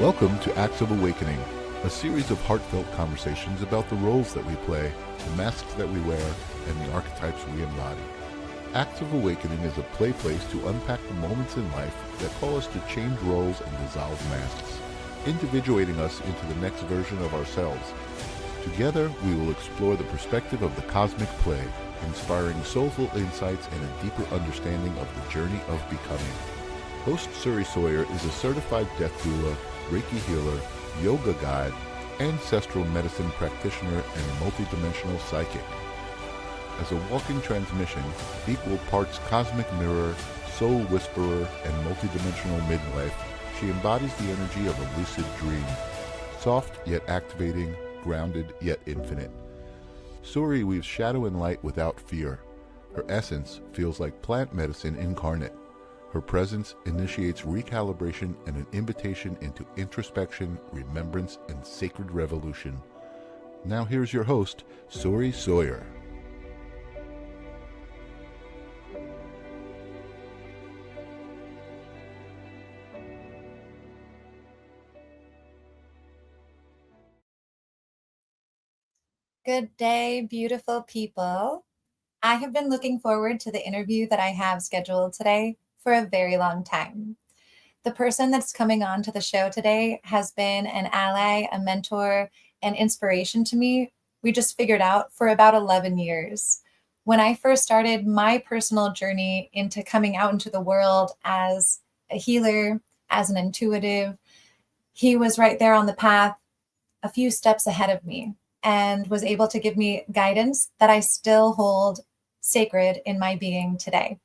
Welcome to Acts of Awakening, a series of heartfelt conversations about the roles that we play, the masks that we wear, and the archetypes we embody. Acts of Awakening is a play place to unpack the moments in life that call us to change roles and dissolve masks, individuating us into the next version of ourselves. Together, we will explore the perspective of the cosmic play, inspiring soulful insights and a deeper understanding of the journey of becoming. Host Suri Sawyer is a certified death doula, Reiki healer, yoga guide, ancestral medicine practitioner, and multidimensional psychic. As a walking transmission, equal parts cosmic mirror, soul whisperer, and multidimensional midwife, she embodies the energy of a lucid dream. Soft yet activating, grounded yet infinite. Suri weaves shadow and light without fear. Her essence feels like plant medicine incarnate. Her presence initiates recalibration and an invitation into introspection, remembrance, and sacred revolution. Now here's your host, Suri Sawyer. Good day, beautiful people. I have been looking forward to the interview that I have scheduled today for a very long time. The person that's coming on to the show today has been an ally, a mentor, and inspiration to me. We just figured out for about 11 years. When I first started my personal journey into coming out into the world as a healer, as an intuitive, he was right there on the path, a few steps ahead of me, and was able to give me guidance that I still hold sacred in my being today.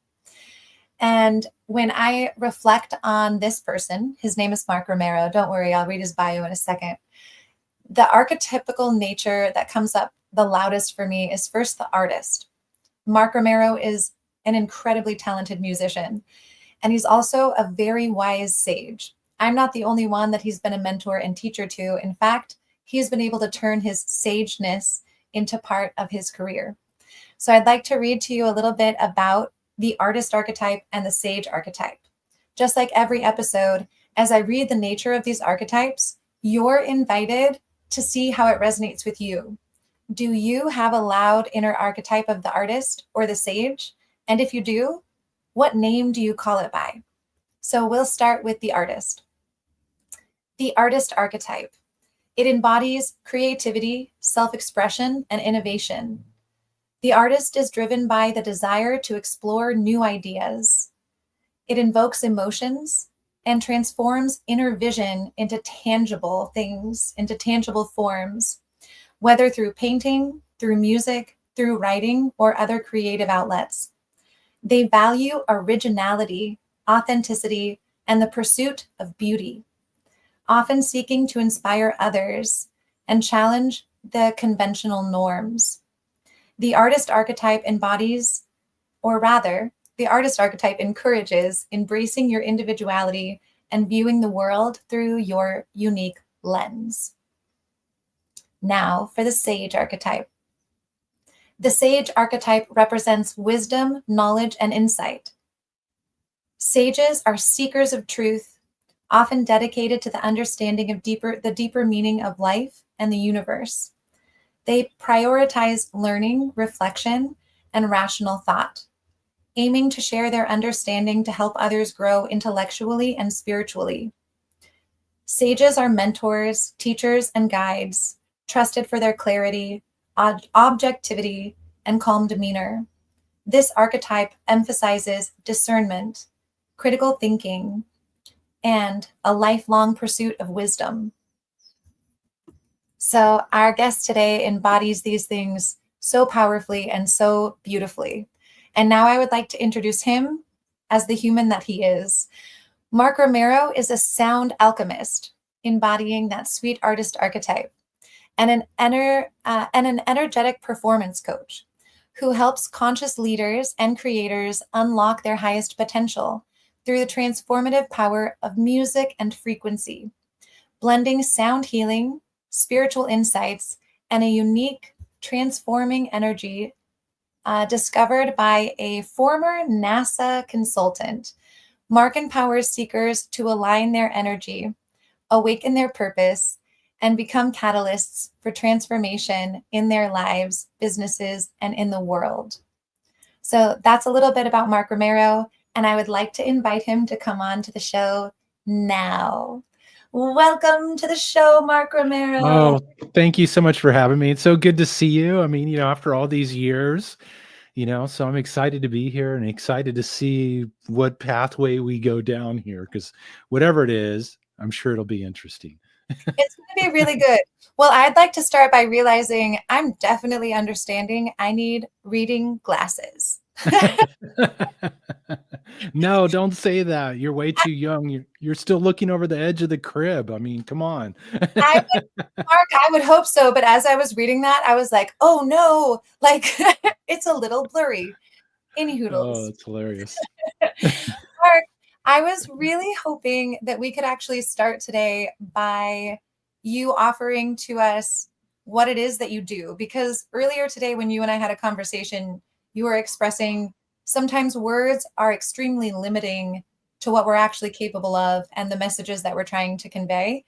And when I reflect on this person, his name is Mark Romero. Don't worry, I'll read his bio in a second. The archetypical nature that comes up the loudest for me is first the artist. Mark Romero is an incredibly talented musician, and he's also a very wise sage. I'm not the only one that he's been a mentor and teacher to. In fact, he's been able to turn his sageness into part of his career. So I'd like to read to you a little bit about the artist archetype and the sage archetype. Just like every episode, as I read the nature of these archetypes, you're invited to see how it resonates with you. Do you have a loud inner archetype of the artist or the sage? And if you do, what name do you call it by? So we'll start with the artist. The artist archetype. It embodies creativity, self-expression, and innovation. The artist is driven by the desire to explore new ideas. It invokes emotions and transforms inner vision into tangible things, into tangible forms, whether through painting, through music, through writing, or other creative outlets. They value originality, authenticity, and the pursuit of beauty, often seeking to inspire others and challenge the conventional norms. The artist archetype embodies, or rather, the artist archetype encourages embracing your individuality and viewing the world through your unique lens. Now for the sage archetype. The sage archetype represents wisdom, knowledge, and insight. Sages are seekers of truth, often dedicated to the understanding of the deeper meaning of life and the universe. They prioritize learning, reflection, and rational thought, aiming to share their understanding to help others grow intellectually and spiritually. Sages are mentors, teachers, and guides, trusted for their clarity, objectivity, and calm demeanor. This archetype emphasizes discernment, critical thinking, and a lifelong pursuit of wisdom. So our guest today embodies these things so powerfully and so beautifully. And now I would like to introduce him as the human that he is. Mark Romero is a sound alchemist, embodying that sweet artist archetype, and an energetic performance coach who helps conscious leaders and creators unlock their highest potential through the transformative power of music and frequency, blending sound healing, spiritual insights, and a unique transforming energy discovered by a former NASA consultant. Mark empowers seekers to align their energy, awaken their purpose, and become catalysts for transformation in their lives, businesses, and in the world. So that's a little bit about Mark Romero, and I would like to invite him to come on to the show now. Welcome to the show, Mark Romero. Oh, thank you so much for having me. It's so good to see you. I mean, after all these years, so I'm excited to be here and excited to see what pathway we go down here, because whatever it is, I'm sure it'll be interesting. It's going to be really good. Well, I'd like to start by realizing I'm definitely understanding I need reading glasses. No, don't say that. You're way too young. You're still looking over the edge of the crib. I mean, come on. Mark, I would hope so. But as I was reading that, I was like, oh no, like it's a little blurry. Any Oh, hoodles. it's hilarious. Mark, I was really hoping that we could actually start today by you offering to us what it is that you do. Because earlier today, when you and I had a conversation, you were expressing sometimes words are extremely limiting to what we're actually capable of and the messages that we're trying to convey.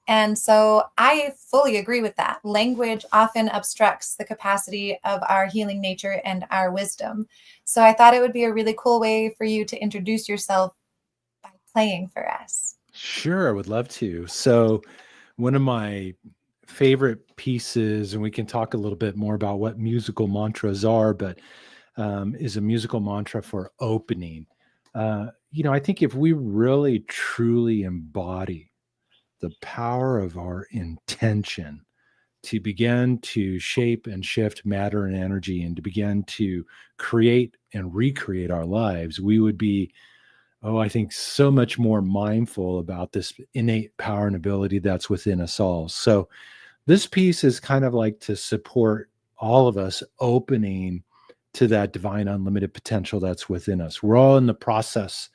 And so I fully agree with that. Language often obstructs the capacity of our healing nature and our wisdom. So I thought it would be a really cool way for you to introduce yourself by playing for us. Sure, I would love to. So, one of my favorite pieces, and we can talk a little bit more about what musical mantras are, but is a musical mantra for opening. I think if we really truly embody the power of our intention to begin to shape and shift matter and energy and to begin to create and recreate our lives, we would be, I think, so much more mindful about this innate power and ability that's within us all. So, this piece is kind of like to support all of us opening to that divine unlimited potential that's within us. We're all in the process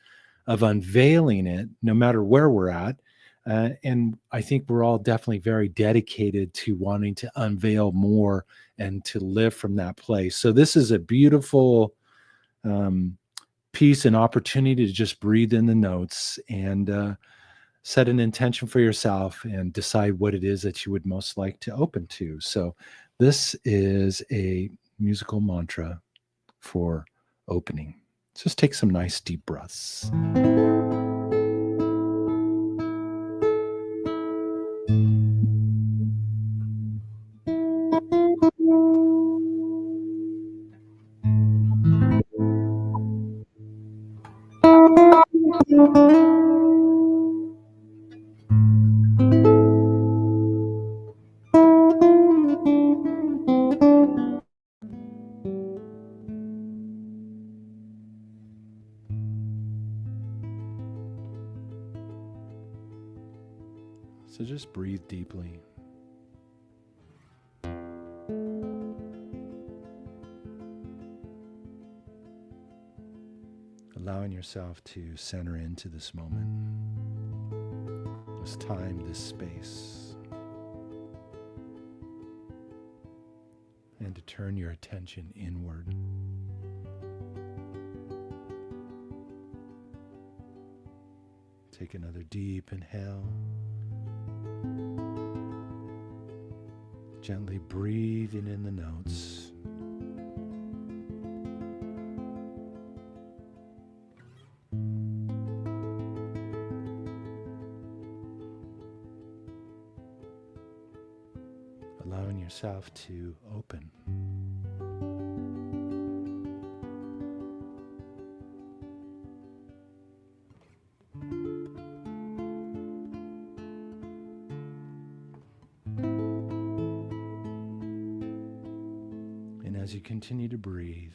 of unveiling it, no matter where we're at. And I think we're all definitely very dedicated to wanting to unveil more and to live from that place. So this is a beautiful piece and opportunity to just breathe in the notes and set an intention for yourself and decide what it is that you would most like to open to. So this is a musical mantra for opening. Just take some nice deep breaths. So just breathe deeply. Allowing yourself to center into this moment, this time, this space, and to turn your attention inward. Take another deep inhale. Gently breathing in the notes. Allowing yourself to open. And as you continue to breathe,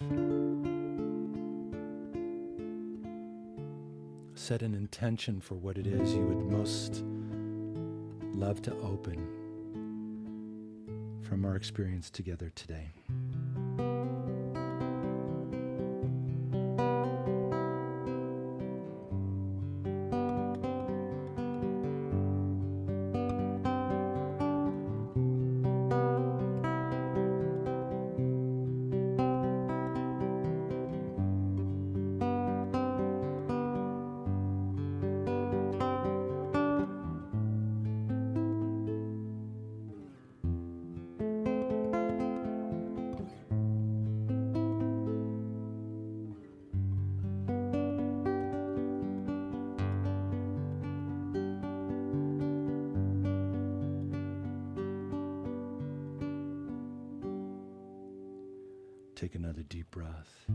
set an intention for what it is you would most love to open from our experience together today. take another deep breath.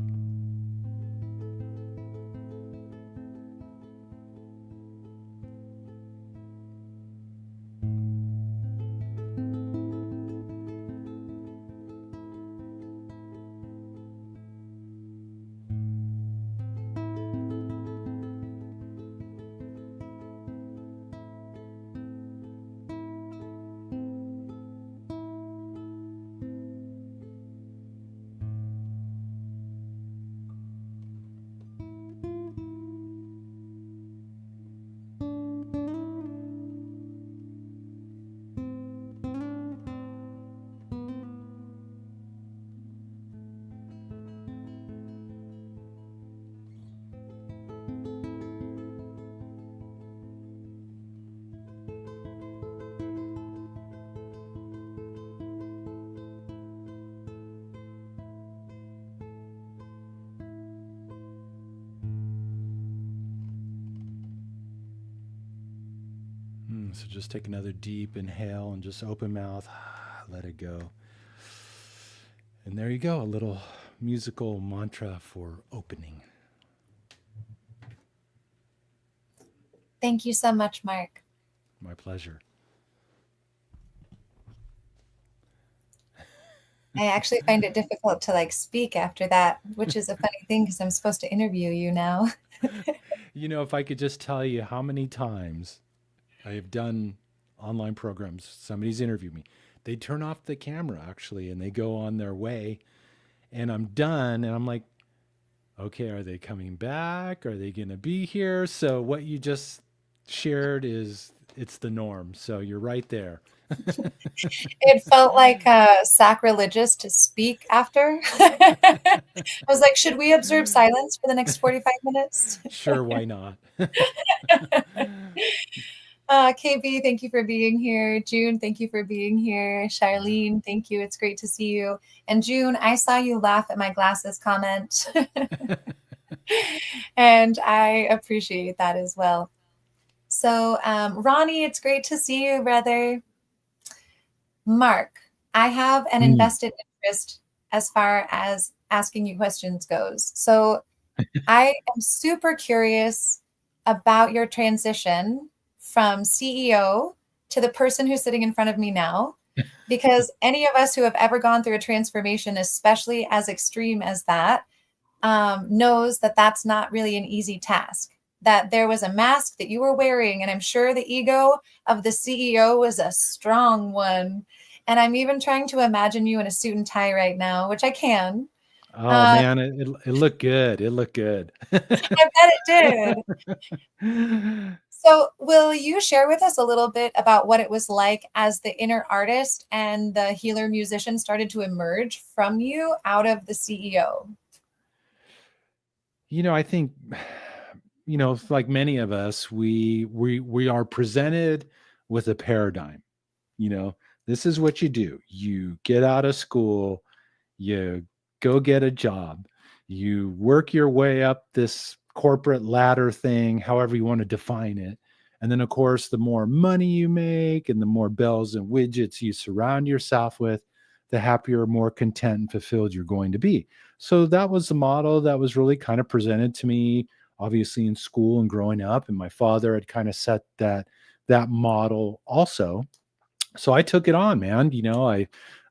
So just take another deep inhale and just open mouth, let it go. And there you go, a little musical mantra for opening. Thank you so much, Mark. My pleasure. I actually find it difficult to speak after that, which is a funny thing because I'm supposed to interview you now. If I could just tell you how many times I have done online programs, somebody's interviewed me. They turn off the camera actually, and they go on their way, and I'm done. And I'm like, okay, are they coming back? Are they going to be here? So what you just shared it's the norm. So you're right there. It felt like sacrilegious to speak after. I was like, should we observe silence for the next 45 minutes? Sure, why not? KB, thank you for being here. June, thank you for being here. Charlene, thank you. It's great to see you. And June, I saw you laugh at my glasses comment. And I appreciate that as well. So, Ronnie, it's great to see you, brother. Mark, I have an invested interest as far as asking you questions goes. So I am super curious about your transition from CEO to the person who's sitting in front of me now, because any of us who have ever gone through a transformation, especially as extreme as that, knows that that's not really an easy task, that there was a mask that you were wearing. And I'm sure the ego of the CEO was a strong one. And I'm even trying to imagine you in a suit and tie right now, which I can. Oh man, it looked good. It looked good. I bet it did. So will you share with us a little bit about what it was like as the inner artist and the healer musician started to emerge from you out of the CEO? I think, like many of us, we are presented with a paradigm. This is what you do. You get out of school, you go get a job, you work your way up this corporate ladder thing, however you want to define it. And then, of course, the more money you make and the more bells and widgets you surround yourself with, the happier, more content and fulfilled you're going to be. So that was the model that was really kind of presented to me, obviously in school and growing up. And my father had kind of set that model also. So I took it on, man.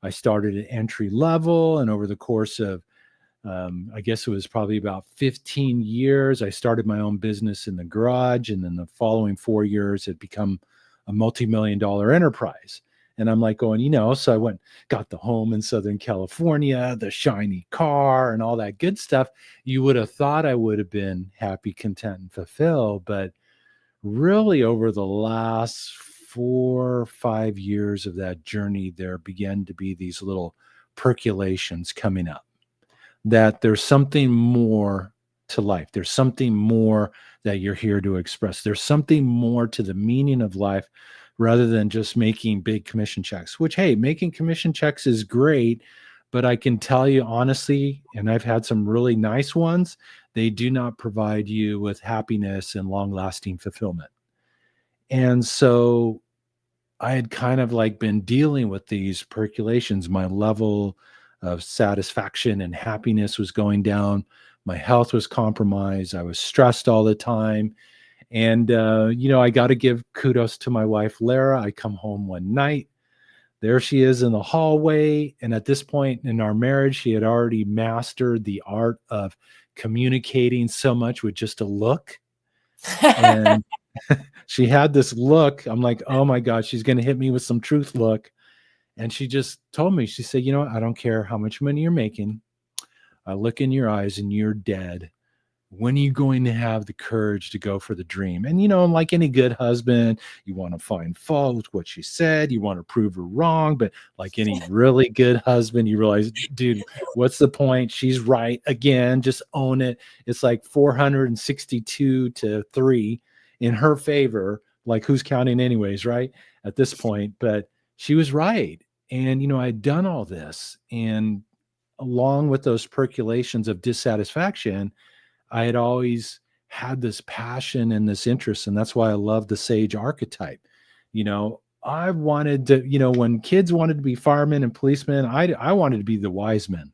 I started at entry level, and over the course of, I guess it was probably about 15 years, I started my own business in the garage. And then the following 4 years, it become a multi-million-dollar enterprise. And I'm like going, so I got the home in Southern California, the shiny car and all that good stuff. You would have thought I would have been happy, content, and fulfilled. But really over the last 4 or 5 years of that journey, there began to be these little percolations coming up, that there's something more to life. There's something more that you're here to express. There's something more to the meaning of life rather than just making big commission checks, which, hey, making commission checks is great. But I can tell you honestly, and I've had some really nice ones, they do not provide you with happiness and long-lasting fulfillment. And so I had kind of been dealing with these percolations. My level of satisfaction and happiness was going down. My health was compromised. I was stressed all the time. And, I got to give kudos to my wife, Lara. I come home one night. There she is in the hallway. And at this point in our marriage, she had already mastered the art of communicating so much with just a look. And she had this look. I'm like, oh my God, she's going to hit me with some truth look. And she just told me, she said, I don't care how much money you're making. I look in your eyes and you're dead. When are you going to have the courage to go for the dream? And, like any good husband, you want to find fault with what she said. You want to prove her wrong. But like any really good husband, you realize, dude, what's the point? She's right again. Just own it. It's like 462 to 3 in her favor. Like, who's counting anyways, right? At this point. But she was right. And, I'd done all this. And along with those percolations of dissatisfaction, I had always had this passion and this interest. And that's why I love the sage archetype. I wanted to, when kids wanted to be firemen and policemen, I wanted to be the wise men,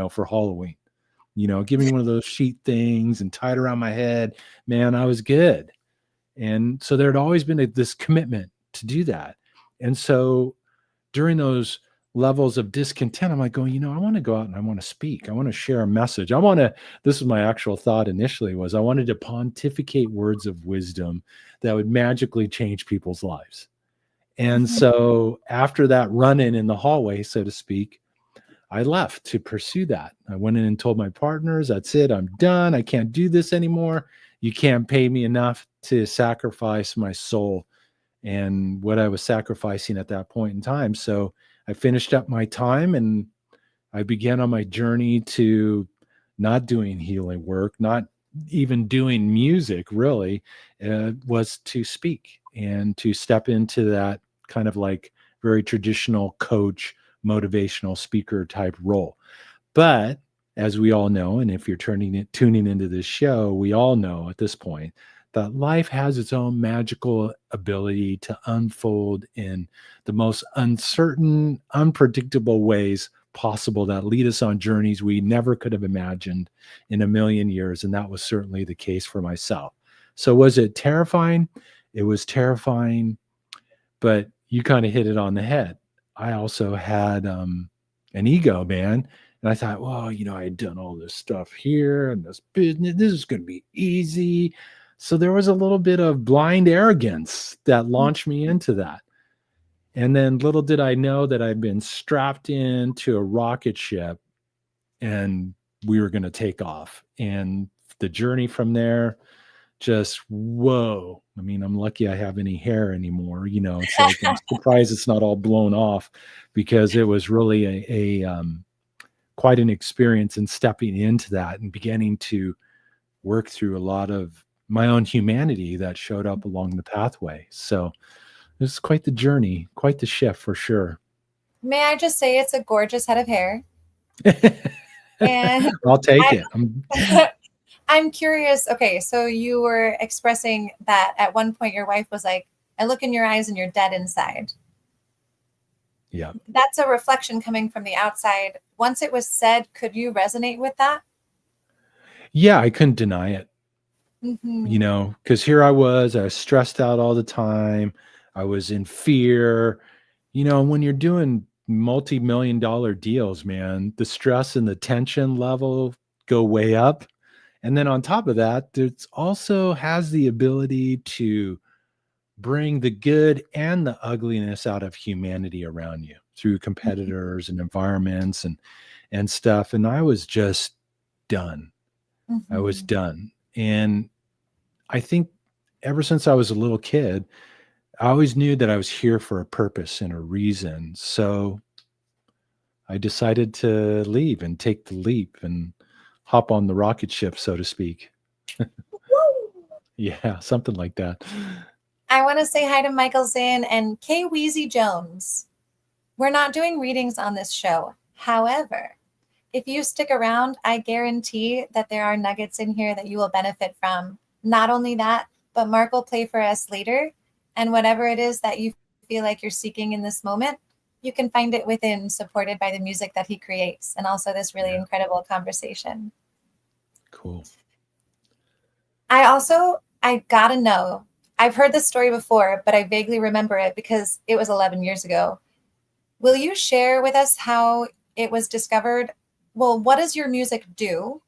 for Halloween. Give me one of those sheet things and tie it around my head. Man, I was good. And so there had always been this commitment to do that. And so during those levels of discontent, I'm like going, I want to go out and I want to speak. I want to share a message. This was my actual thought initially, was I wanted to pontificate words of wisdom that would magically change people's lives. And so after that run-in in the hallway, so to speak, I left to pursue that. I went in and told my partners, that's it, I'm done. I can't do this anymore. You can't pay me enough to sacrifice my soul and what I was sacrificing at that point in time. So I finished up my time and I began on my journey to not doing healing work, not even doing music really, was to speak and to step into that kind of like very traditional coach, motivational speaker type role. But as we all know, and if you're tuning into this show, we all know at this point that life has its own magical ability to unfold in the most uncertain, unpredictable ways possible that lead us on journeys we never could have imagined in a million years. And that was certainly the case for myself. So was it terrifying? It was terrifying, but you kind of hit it on the head. I also had an ego, man. And I thought, well, I had done all this stuff here and this business. This is going to be easy. So there was a little bit of blind arrogance that launched me into that. And then little did I know that I'd been strapped into a rocket ship and we were going to take off. And the journey from there, just, whoa. I mean, I'm lucky I have any hair anymore. It's like, I'm surprised it's not all blown off, because it was really a quite an experience in stepping into that and beginning to work through a lot of my own humanity that showed up along the pathway. So this is quite the journey, quite the shift for sure. May I just say it's a gorgeous head of hair. And I'll take it. I'm curious. Okay, so you were expressing that at one point your wife was like, I look in your eyes and you're dead inside. Yeah. That's a reflection coming from the outside. Once it was said, could you resonate with that? Yeah, I couldn't deny it. Mm-hmm. Because here I was stressed out all the time. I was in fear. When you're doing multi-million-dollar deals, man, the stress and the tension level go way up. And then on top of that, it also has the ability to bring the good and the ugliness out of humanity around you through competitors and environments and stuff. And I was just done. Mm-hmm. I was done. And I think ever since I was a little kid, I always knew that I was here for a purpose and a reason. So I decided to leave and take the leap and hop on the rocket ship, so to speak. Yeah, something like that. I want to say hi to Michael Zinn and Kay Weezy Jones. We're not doing readings on this show. However, if you stick around, I guarantee that there are nuggets in here that you will benefit from. Not only that, but Mark will play for us later. And whatever it is that you feel like you're seeking in this moment, you can find it within, supported by the music that he creates, and also this really incredible conversation. Cool. I gotta know, I've heard this story before, but I vaguely remember it because it was 11 years ago. Will you share with us how it was discovered? Well, what does your music do?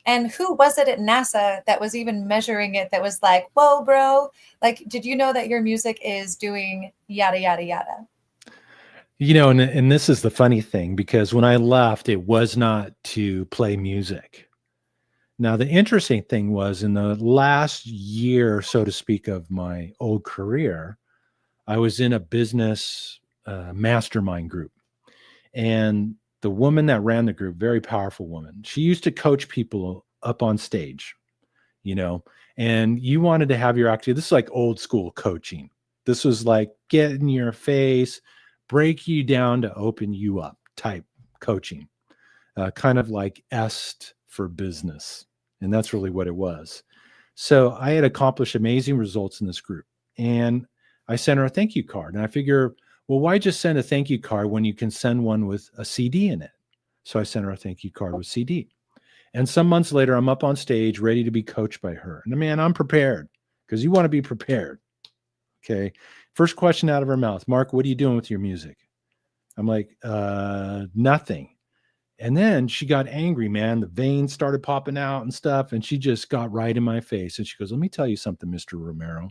And who was it at NASA that was even measuring it that was like, whoa, bro, like, did you know that your music is doing yada, yada, yada? You know, and this is the funny thing, because when I left, it was not to play music. Now, the interesting thing was, in the last year, so to speak, of my old career, I was in a business mastermind group. And the woman that ran the group, very powerful woman, she used to coach people up on stage, you know, and you wanted to have your activity. This is like old school coaching. This was like get in your face, break you down to open you up type coaching, kind of like est for business. And that's really what it was. So I had accomplished amazing results in this group. And I sent her a thank you card. And I figure, well, why just send a thank you card when you can send one with a CD in it? So I sent her a thank you card with CD. And some months later, I'm up on stage ready to be coached by her. And man, I'm prepared, because you want to be prepared. Okay. First question out of her mouth, Mark, what are you doing with your music? I'm like, nothing. And then she got angry, man. The veins started popping out and stuff. And she just got right in my face. And she goes, let me tell you something, Mr. Romero.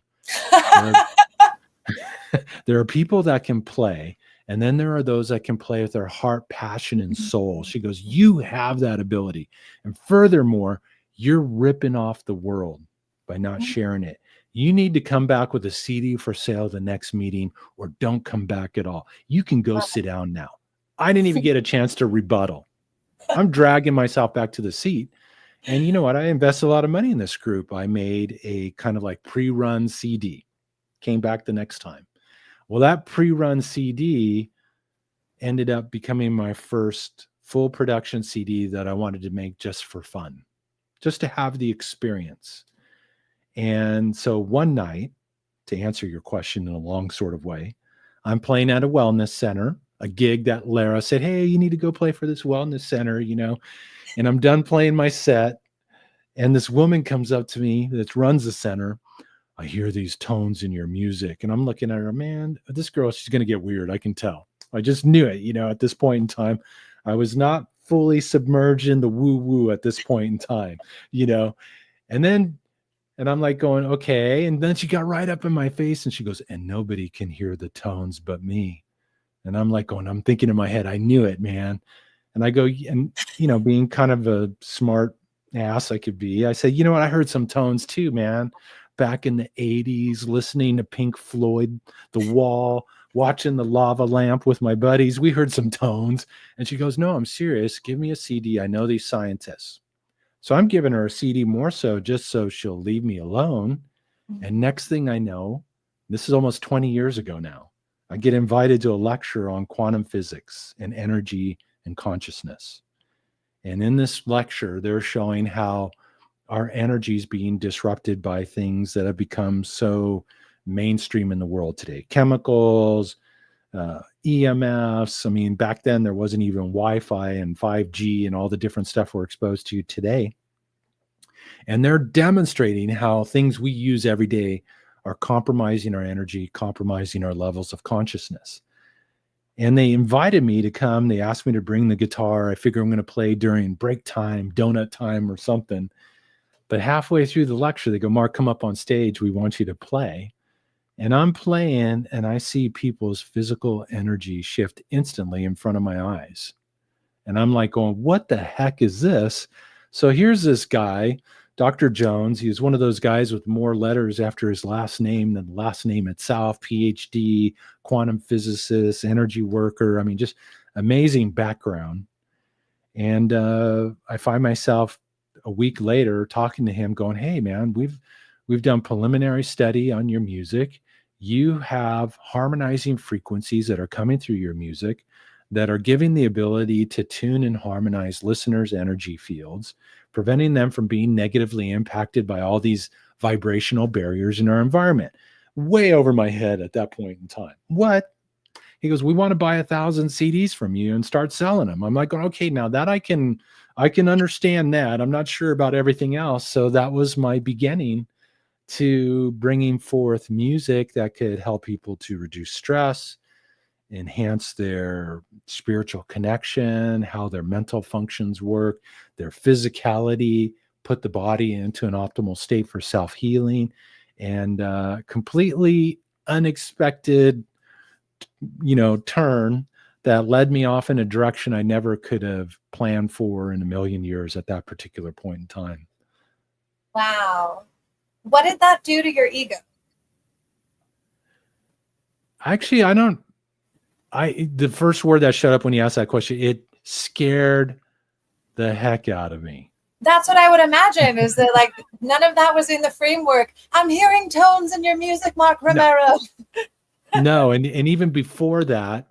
There are people that can play, and then there are those that can play with their heart, passion, and soul. She goes, you have that ability. And furthermore, you're ripping off the world by not sharing it. You need to come back with a CD for sale the next meeting, or don't come back at all. You can go sit down now. I didn't even get a chance to rebuttal. I'm dragging myself back to the seat. And you know what? I invested a lot of money in this group. I made a kind of like pre-run CD. Came back the next time. Well, that pre-run CD ended up becoming my first full production CD that I wanted to make just for fun, just to have the experience. And so one night, to answer your question in a long sort of way, I'm playing at a wellness center, a gig that Lara said, hey, you need to go play for this wellness center, you know, and I'm done playing my set. And this woman comes up to me that runs the center. I hear these tones in your music. And I'm looking at her, man, this girl, she's going to get weird. I can tell. I just knew it, you know, at this point in time. I was not fully submerged in the woo-woo at this point in time, you know. And I'm like going, okay. And then she got right up in my face and she goes, and nobody can hear the tones but me. And I'm like going, I'm thinking in my head, I knew it, man. And I go, and, you know, being kind of a smart ass I could be, I said, you know what? I heard some tones too, man. Back in the 80s, listening to Pink Floyd, The Wall, watching the lava lamp with my buddies. We heard some tones. And she goes, no, I'm serious. Give me a CD. I know these scientists. So I'm giving her a CD more so just so she'll leave me alone. And next thing I know, this is almost 20 years ago now, I get invited to a lecture on quantum physics and energy and consciousness. And in this lecture, they're showing how our energy is being disrupted by things that have become so mainstream in the world today. Chemicals, EMFs. I mean, back then there wasn't even Wi-Fi and 5G and all the different stuff we're exposed to today. And they're demonstrating how things we use every day are compromising our energy, compromising our levels of consciousness. And they invited me to come. They asked me to bring the guitar. I figure I'm going to play during break time, donut time or something. But halfway through the lecture, they go, Mark, come up on stage. We want you to play. And I'm playing and I see people's physical energy shift instantly in front of my eyes. And I'm like going, what the heck is this? So here's this guy, Dr. Jones. He was one of those guys with more letters after his last name than the last name itself, PhD, quantum physicist, energy worker. I mean, just amazing background. And I find myself a week later talking to him going, hey, man, we've done preliminary study on your music. You have harmonizing frequencies that are coming through your music that are giving the ability to tune and harmonize listeners' energy fields, preventing them from being negatively impacted by all these vibrational barriers in our environment. Way over my head at that point in time. What? He goes, we want to buy 1,000 CDs from you and start selling them. I'm like, okay, now that I can understand that. I'm not sure about everything else. So that was my beginning to bringing forth music that could help people to reduce stress, enhance their spiritual connection, how their mental functions work, their physicality, put the body into an optimal state for self-healing, and completely unexpected, turn that led me off in a direction I never could have planned for in a million years at that particular point in time. Wow. What did that do to your ego? Actually, the first word that showed up when you asked that question, it scared the heck out of me. That's what I would imagine, is that like none of that was in the framework. I'm hearing tones in your music, Mark Romero. No, and even before that,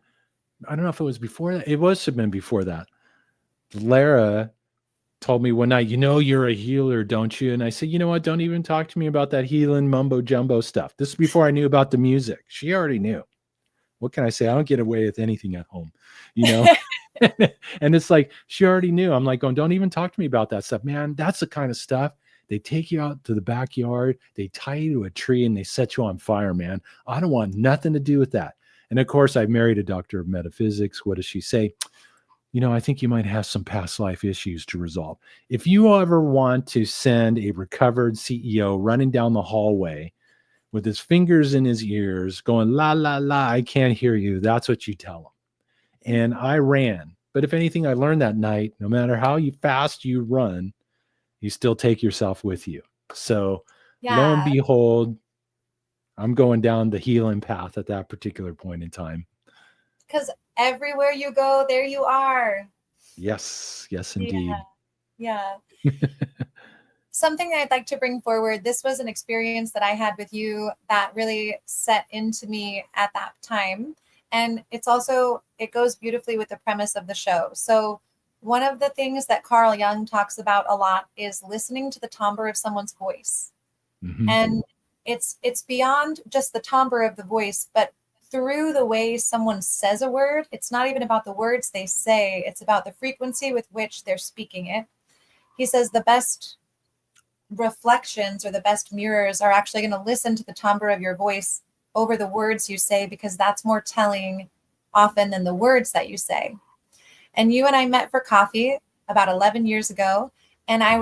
I don't know if it was before that. It must have been before that. Lara told me one night, you're a healer, don't you? And I said, you know what? Don't even talk to me about that healing mumbo jumbo stuff. This is before I knew about the music. She already knew. What can I say? I don't get away with anything at home, And it's like, she already knew. I'm like, don't even talk to me about that stuff, man. That's the kind of stuff. They take you out to the backyard, they tie you to a tree, and they set you on fire, man. I don't want nothing to do with that. And of course, I married a doctor of metaphysics. What does she say? I think you might have some past life issues to resolve. If you ever want to send a recovered CEO running down the hallway with his fingers in his ears going, la, la, la, I can't hear you, that's what you tell him. And I ran. But if anything I learned that night, no matter how fast you run, you still take yourself with you. So lo and behold, I'm going down the healing path at that particular point in time. Because everywhere you go, there you are. Yes, indeed. Yeah. Something I'd like to bring forward, this was an experience that I had with you that really set into me at that time. And it goes beautifully with the premise of the show. So one of the things that Carl Jung talks about a lot is listening to the timbre of someone's voice. Mm-hmm. And it's beyond just the timbre of the voice, but through the way someone says a word. It's not even about the words they say. It's about the frequency with which they're speaking it. He says the best reflections or the best mirrors are actually going to listen to the timbre of your voice over the words you say, because that's more telling often than the words that you say. And you and I met for coffee about 11 years ago. And I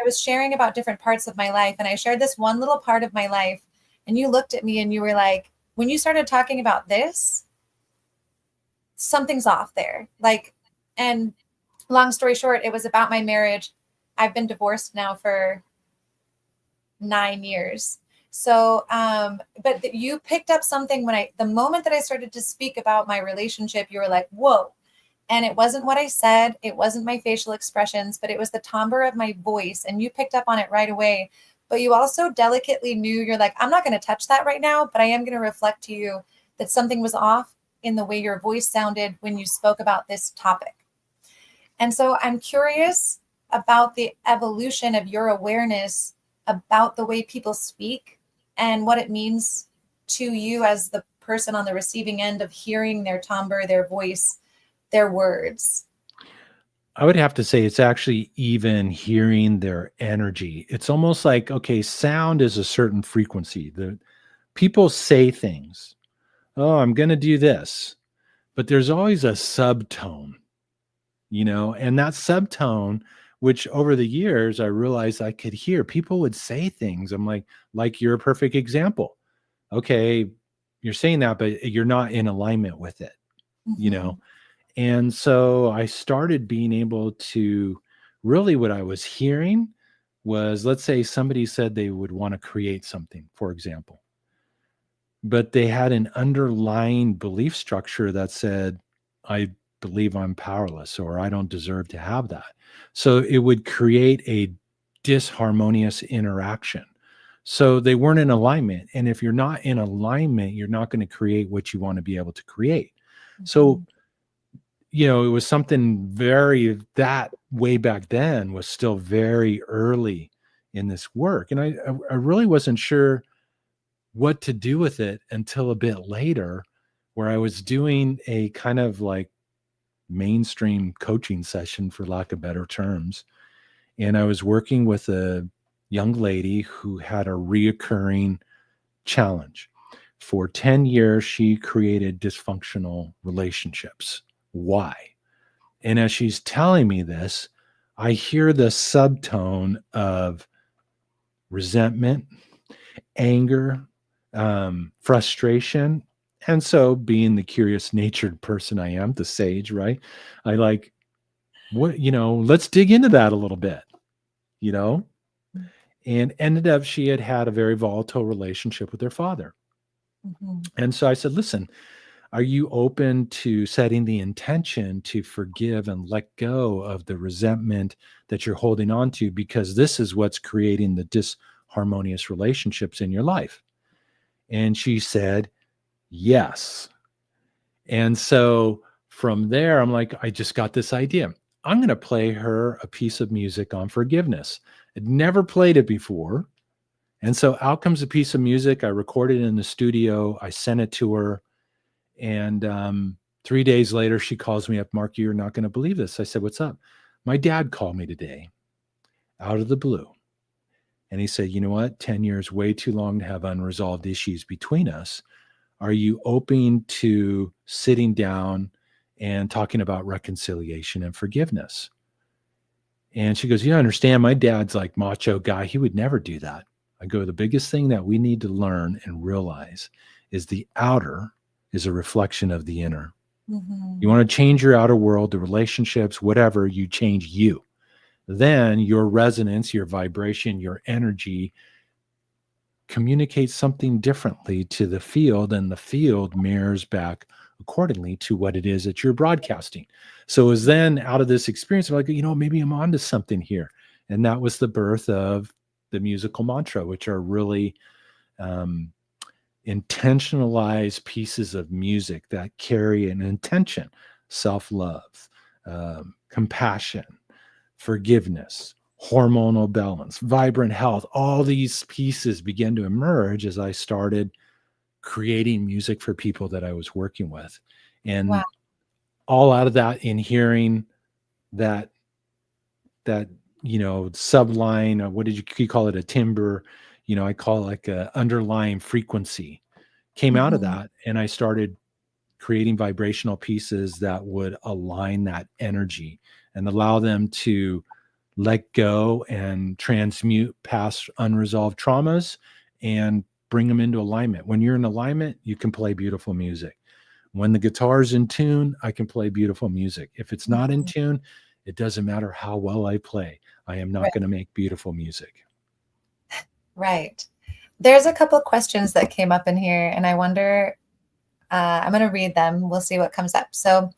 was sharing about different parts of my life. And I shared this one little part of my life. And you looked at me and you were like, when you started talking about this, something's off there. And long story short, it was about my marriage. I've been divorced now for 9 years. So, but you picked up something the moment that I started to speak about my relationship, you were like, whoa. And it wasn't what I said. It wasn't my facial expressions, but it was the timbre of my voice. And you picked up on it right away. But you also delicately knew, you're like, I'm not going to touch that right now, but I am going to reflect to you that something was off in the way your voice sounded when you spoke about this topic. And so I'm curious about the evolution of your awareness about the way people speak and what it means to you as the person on the receiving end of hearing their timbre, their voice, their words. I would have to say it's actually even hearing their energy. It's almost like, okay, sound is a certain frequency. The people say things. Oh, I'm going to do this. But there's always a subtone, and that subtone, which over the years I realized I could hear. People would say things. I'm like you're a perfect example. Okay, you're saying that, but you're not in alignment with it, Mm-hmm. And so I started being able to really, what I was hearing was, let's say somebody said they would want to create something, for example, but they had an underlying belief structure that said, I believe I'm powerless, or I don't deserve to have that. So it would create a disharmonious interaction. So they weren't in alignment. And if you're not in alignment, you're not going to create what you want to be able to create. Mm-hmm. So it was something that way back then was still very early in this work. And I really wasn't sure what to do with it until a bit later, where I was doing a kind of like mainstream coaching session, for lack of better terms. And I was working with a young lady who had a reoccurring challenge. For 10 years, she created dysfunctional relationships. Why? And as she's telling me this, I hear the subtone of resentment, anger, frustration. And so, being the curious natured person I am, the sage, right? I like, what, let's dig into that a little bit, you know? And ended up, she had had a very volatile relationship with her father. Mm-hmm. And so I said, listen, are you open to setting the intention to forgive and let go of the resentment that you're holding on to? Because this is what's creating the disharmonious relationships in your life. And she said, yes. And so from there, I'm like, I just got this idea. I'm going to play her a piece of music on forgiveness. I'd never played it before. And so out comes a piece of music. I recorded it in the studio. I sent it to her. And 3 days later, she calls me up, Mark, you're not going to believe this. I said, what's up? My dad called me today out of the blue. And he said, you know what? 10 years, way too long to have unresolved issues between us. Are you open to sitting down and talking about reconciliation and forgiveness? And she goes, you understand, my dad's like macho guy. He would never do that. I go, the biggest thing that we need to learn and realize is the outer is a reflection of the inner. Mm-hmm. You want to change your outer world, the relationships, whatever, you change you. Then your resonance, your vibration, your energy communicates something differently to the field, and the field mirrors back accordingly to what it is that you're broadcasting. So it was then out of this experience, I'm like, maybe I'm onto something here. And that was the birth of the musical mantra, which are really intentionalized pieces of music that carry an intention, self-love, compassion, forgiveness, hormonal balance, vibrant health. All these pieces began to emerge as I started creating music for people that I was working with. And Wow. all out of that, in hearing that subline, or what did you call it, a timbre, I call it like a underlying frequency, came out of Mm-hmm. that. And I started creating vibrational pieces that would align that energy and allow them to let go and transmute past unresolved traumas and bring them into alignment. When you're in alignment, you can play beautiful music. When the guitar's in tune, I can play beautiful music. If it's not in tune, it doesn't matter how well I play. I am not Right. going to make beautiful music. Right. There's a couple questions that came up in here, and I wonder, I'm going to read them. We'll see what comes up. So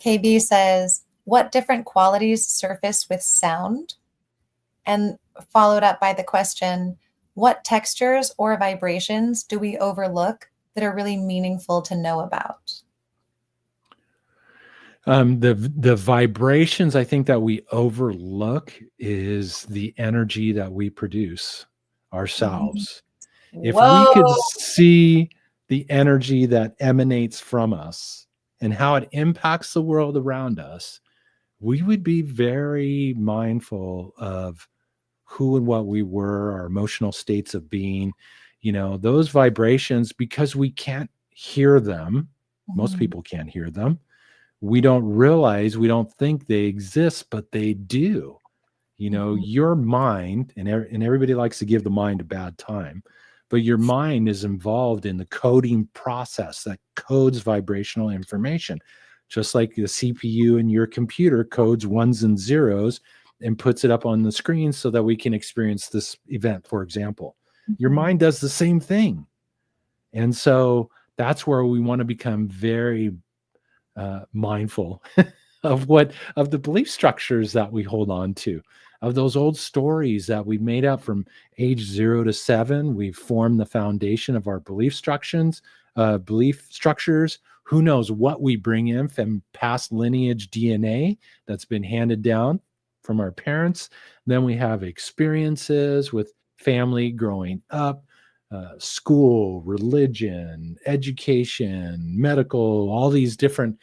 KB says, what different qualities surface with sound? And followed up by the question, what textures or vibrations do we overlook that are really meaningful to know about? The vibrations I think that we overlook is the energy that we produce ourselves. If we Whoa. could see the energy that emanates from us and how it impacts the world around us, we would be very mindful of who and what we were, our emotional states of being, those vibrations, because we can't hear them. Most people can't hear them. We don't realize, we don't think they exist, but they do. Your mind, and everybody likes to give the mind a bad time, but your mind is involved in the coding process that codes vibrational information, just like the CPU in your computer codes ones and zeros and puts it up on the screen so that we can experience this event, for example. Your mind does the same thing. And so that's where we want to become very mindful of the belief structures that we hold on to, of those old stories that we made up from age 0 to 7. We've formed the foundation of our belief structures. Who knows what we bring in from past lineage DNA that's been handed down from our parents. Then we have experiences with family growing up, school, religion, education, medical, all these different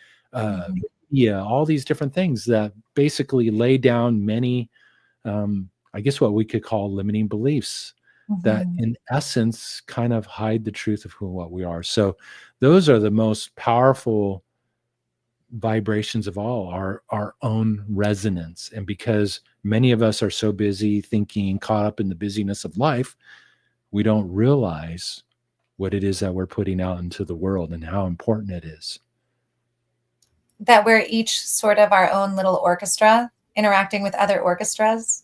media, all these different things that basically lay down many, I guess what we could call limiting beliefs that Mhm. in essence kind of hide the truth of who what we are. So those are the most powerful vibrations of all, our own resonance. And because many of us are so busy thinking, caught up in the busyness of life, we don't realize what it is that we're putting out into the world and how important it is. That we're each sort of our own little orchestra interacting with other orchestras.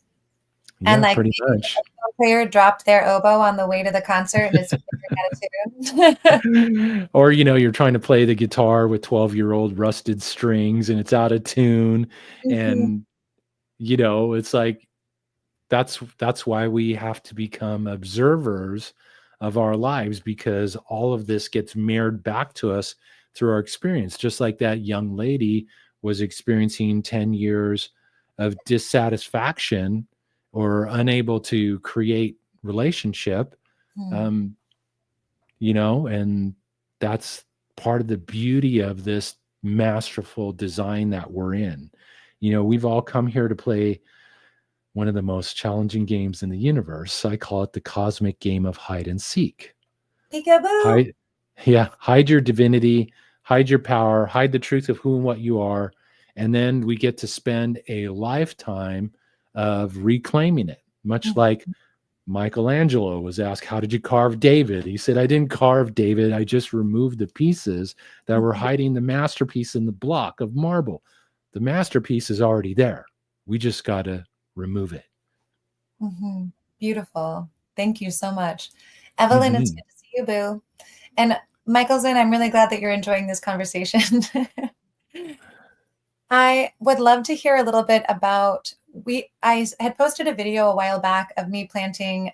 And Yeah, like pretty maybe the much. basketball player dropped their oboe on the way to the concert and is figuring out a tune. Or, you're trying to play the guitar with 12-year-old rusted strings and it's out of tune. Mhm. And, it's like, that's why we have to become observers of our lives, because all of this gets mirrored back to us through our experience. Just like that young lady was experiencing 10 years of dissatisfaction or unable to create relationship, Hmm. um, and that's part of the beauty of this masterful design that we're in. We've all come here to play one of the most challenging games in the universe. I call it the cosmic game of hide and seek. Peekaboo. Hide, yeah, hide your divinity, hide your power, hide the truth of who and what you are, and then we get to spend a lifetime of reclaiming it. Much like Michelangelo was asked, "How did you carve David?" He said, "I didn't carve David. I just removed the pieces that were Mhm. hiding the masterpiece in the block of marble. The masterpiece is already there. We just got to remove it." Mhm. Beautiful. Thank you so much. Evelyn, it's Hmm. good to see you, boo. And Michaelson, I'm really glad that you're enjoying this conversation. I would love to hear a little bit about I had posted a video a while back of me planting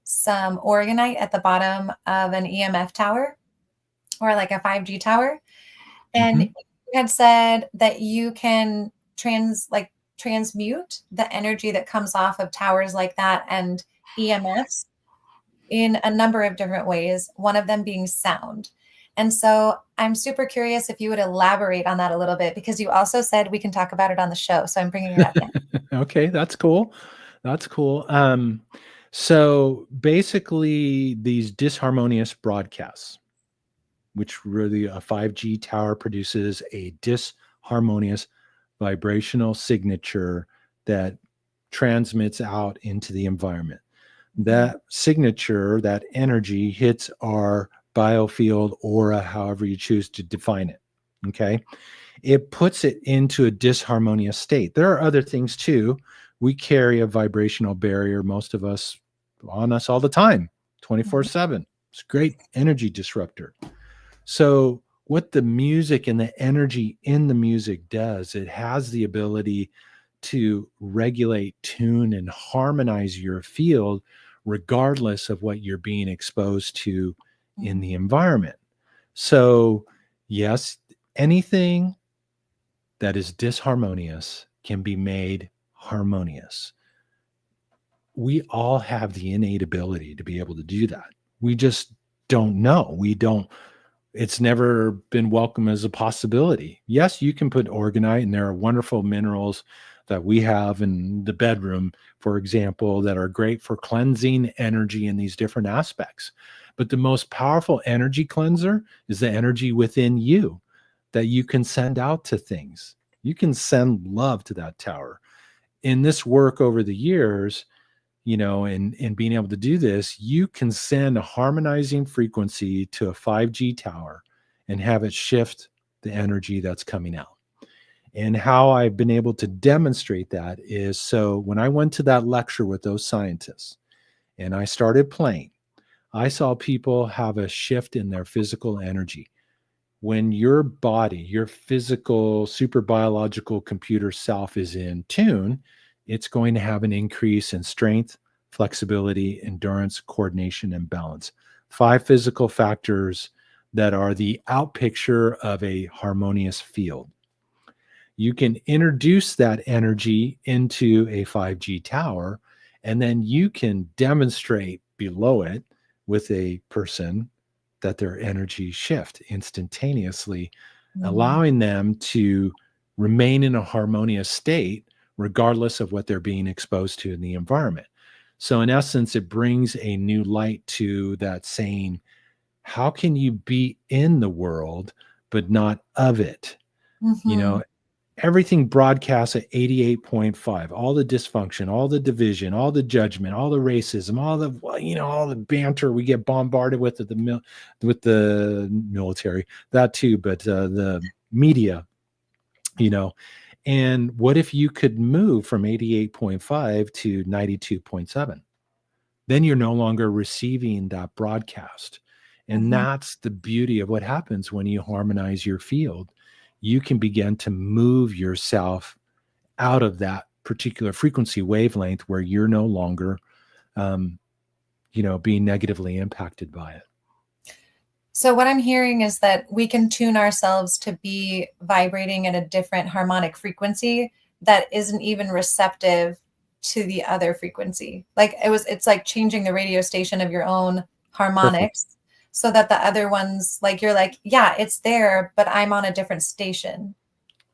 some orgonite at the bottom of an EMF tower or like a 5G tower. And Hmm. you had said that you can transmute the energy that comes off of towers like that and EMFs in a number of different ways, one of them being sound. And so I'm super curious if you would elaborate on that a little bit, because you also said we can talk about it on the show. So I'm bringing it up now. Okay, that's cool. That's cool. So basically, these disharmonious broadcasts, which really a 5G tower produces a disharmonious vibrational signature that transmits out into the environment. Mhm. That signature, that energy hits our biofield aura, however you choose to define it. Okay. It puts it into a disharmonious state. There are other things too. We carry a vibrational barrier, most of us, on us all the time, Mhm. 24/7. It's a great energy disruptor. So, what the music and the energy in the music does, it has the ability to regulate, tune, and harmonize your field, regardless of what you're being exposed to in Mhm. the environment. So, yes, anything that is disharmonious can be made harmonious. We all have the innate ability to be able to do that. We just don't know. We don't, it's never been welcome as a possibility. Yes, you can put orgonite, and there are wonderful minerals that we have in the bedroom, for example, that are great for cleansing energy in these different aspects. But the most powerful energy cleanser is the energy within you that you can send out to things. You can send love to that tower. In this work over the years, and being able to do this, you can send a harmonizing frequency to a 5G tower and have it shift the energy that's coming out. And how I've been able to demonstrate that is, so when I went to that lecture with those scientists and I started playing, I saw people have a shift in their physical energy. When your body, your physical, super biological computer self is in tune, it's going to have an increase in strength, flexibility, endurance, coordination, and balance. 5 physical factors that are the outpicture of a harmonious field. You can introduce that energy into a 5G tower, and then you can demonstrate below it with a person that their energy shift instantaneously, Mm. allowing them to remain in a harmonious state regardless of what they're being exposed to in the environment. So in essence, it brings a new light to that saying, how can you be in the world but not of it? You Mm-hmm. know, everything broadcasts at 88.5, all the dysfunction, all the division, all the judgment, all the racism, all the, all the banter we get bombarded with at with the military, that too, but the media, you know. And what if you could move from 88.5 to 92.7? Then you're no longer receiving that broadcast. And Mm-hmm. that's the beauty of what happens when you harmonize your field. You can begin to move yourself out of that particular frequency wavelength where you're no longer, being negatively impacted by it. So what I'm hearing is that we can tune ourselves to be vibrating at a different harmonic frequency that isn't even receptive to the other frequency. Like it's like changing the radio station of your own Perfect. harmonics so that the other ones, like you're like, yeah, it's there, but I'm on a different station.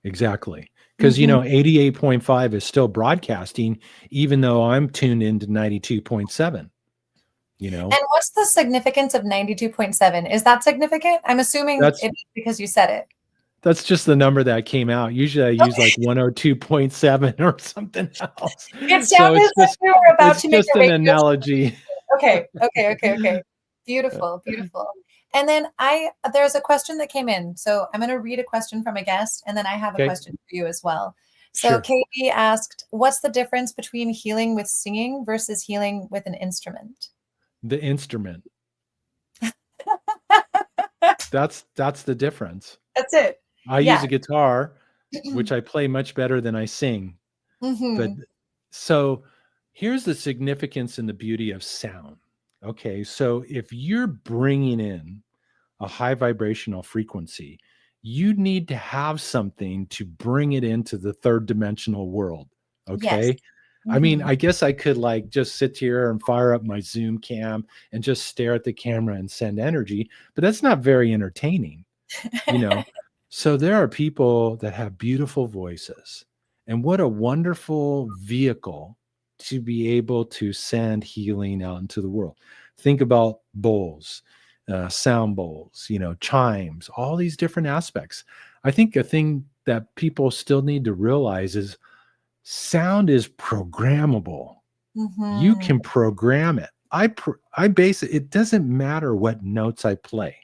Exactly. Because, Mhm. 88.5 is still broadcasting, even though I'm tuned into 92.7. And what's the significance of 92.7? Is that significant? I'm assuming That's it's because you said it. That's just the number that came out. Usually I use like 102.7 or something else. It So sounded like you were about it's to make just a an radio. analogy. Okay. Beautiful, beautiful. And then there's a question that came in. So I'm going to read a question from a guest, and then I have a Okay. question for you as well. So Sure. Katie asked, what's the difference between healing with singing versus healing with an instrument? The instrument. That's the difference. That's it. I use Yeah. a guitar, which I play much better than I sing. But Mm-hmm. so here's the significance and the beauty of sound. Okay. So if you're bringing in a high vibrational frequency, you need to have something to bring it into the third dimensional world. Yes. Okay. I mean, Mm-hmm. I guess I could like just sit here and fire up my Zoom cam and just stare at the camera and send energy, but that's not very entertaining, you know. So there are people that have beautiful voices, and what a wonderful vehicle to be able to send healing out into the world. Think about bowls, sound bowls, chimes, all these different aspects. I think a thing that people still need to realize is sound is programmable. You Mm-hmm. can program it. I base it. It doesn't matter what notes I play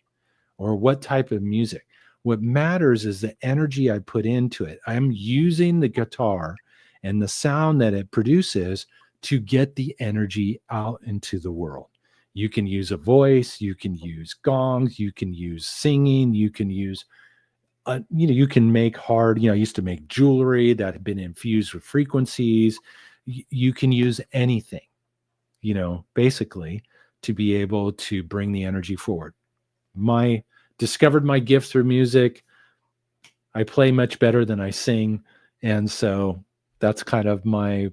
or what type of music. What matters is the energy I put into it. I'm using the guitar and the sound that it produces to get the energy out into the world. You can use a voice, you can use gongs, you can use singing, you can use, you can make I used to make jewelry that had been infused with frequencies. You can use anything, basically to be able to bring the energy forward. Discovered my gift through music. I play much better than I sing, and so that's kind of my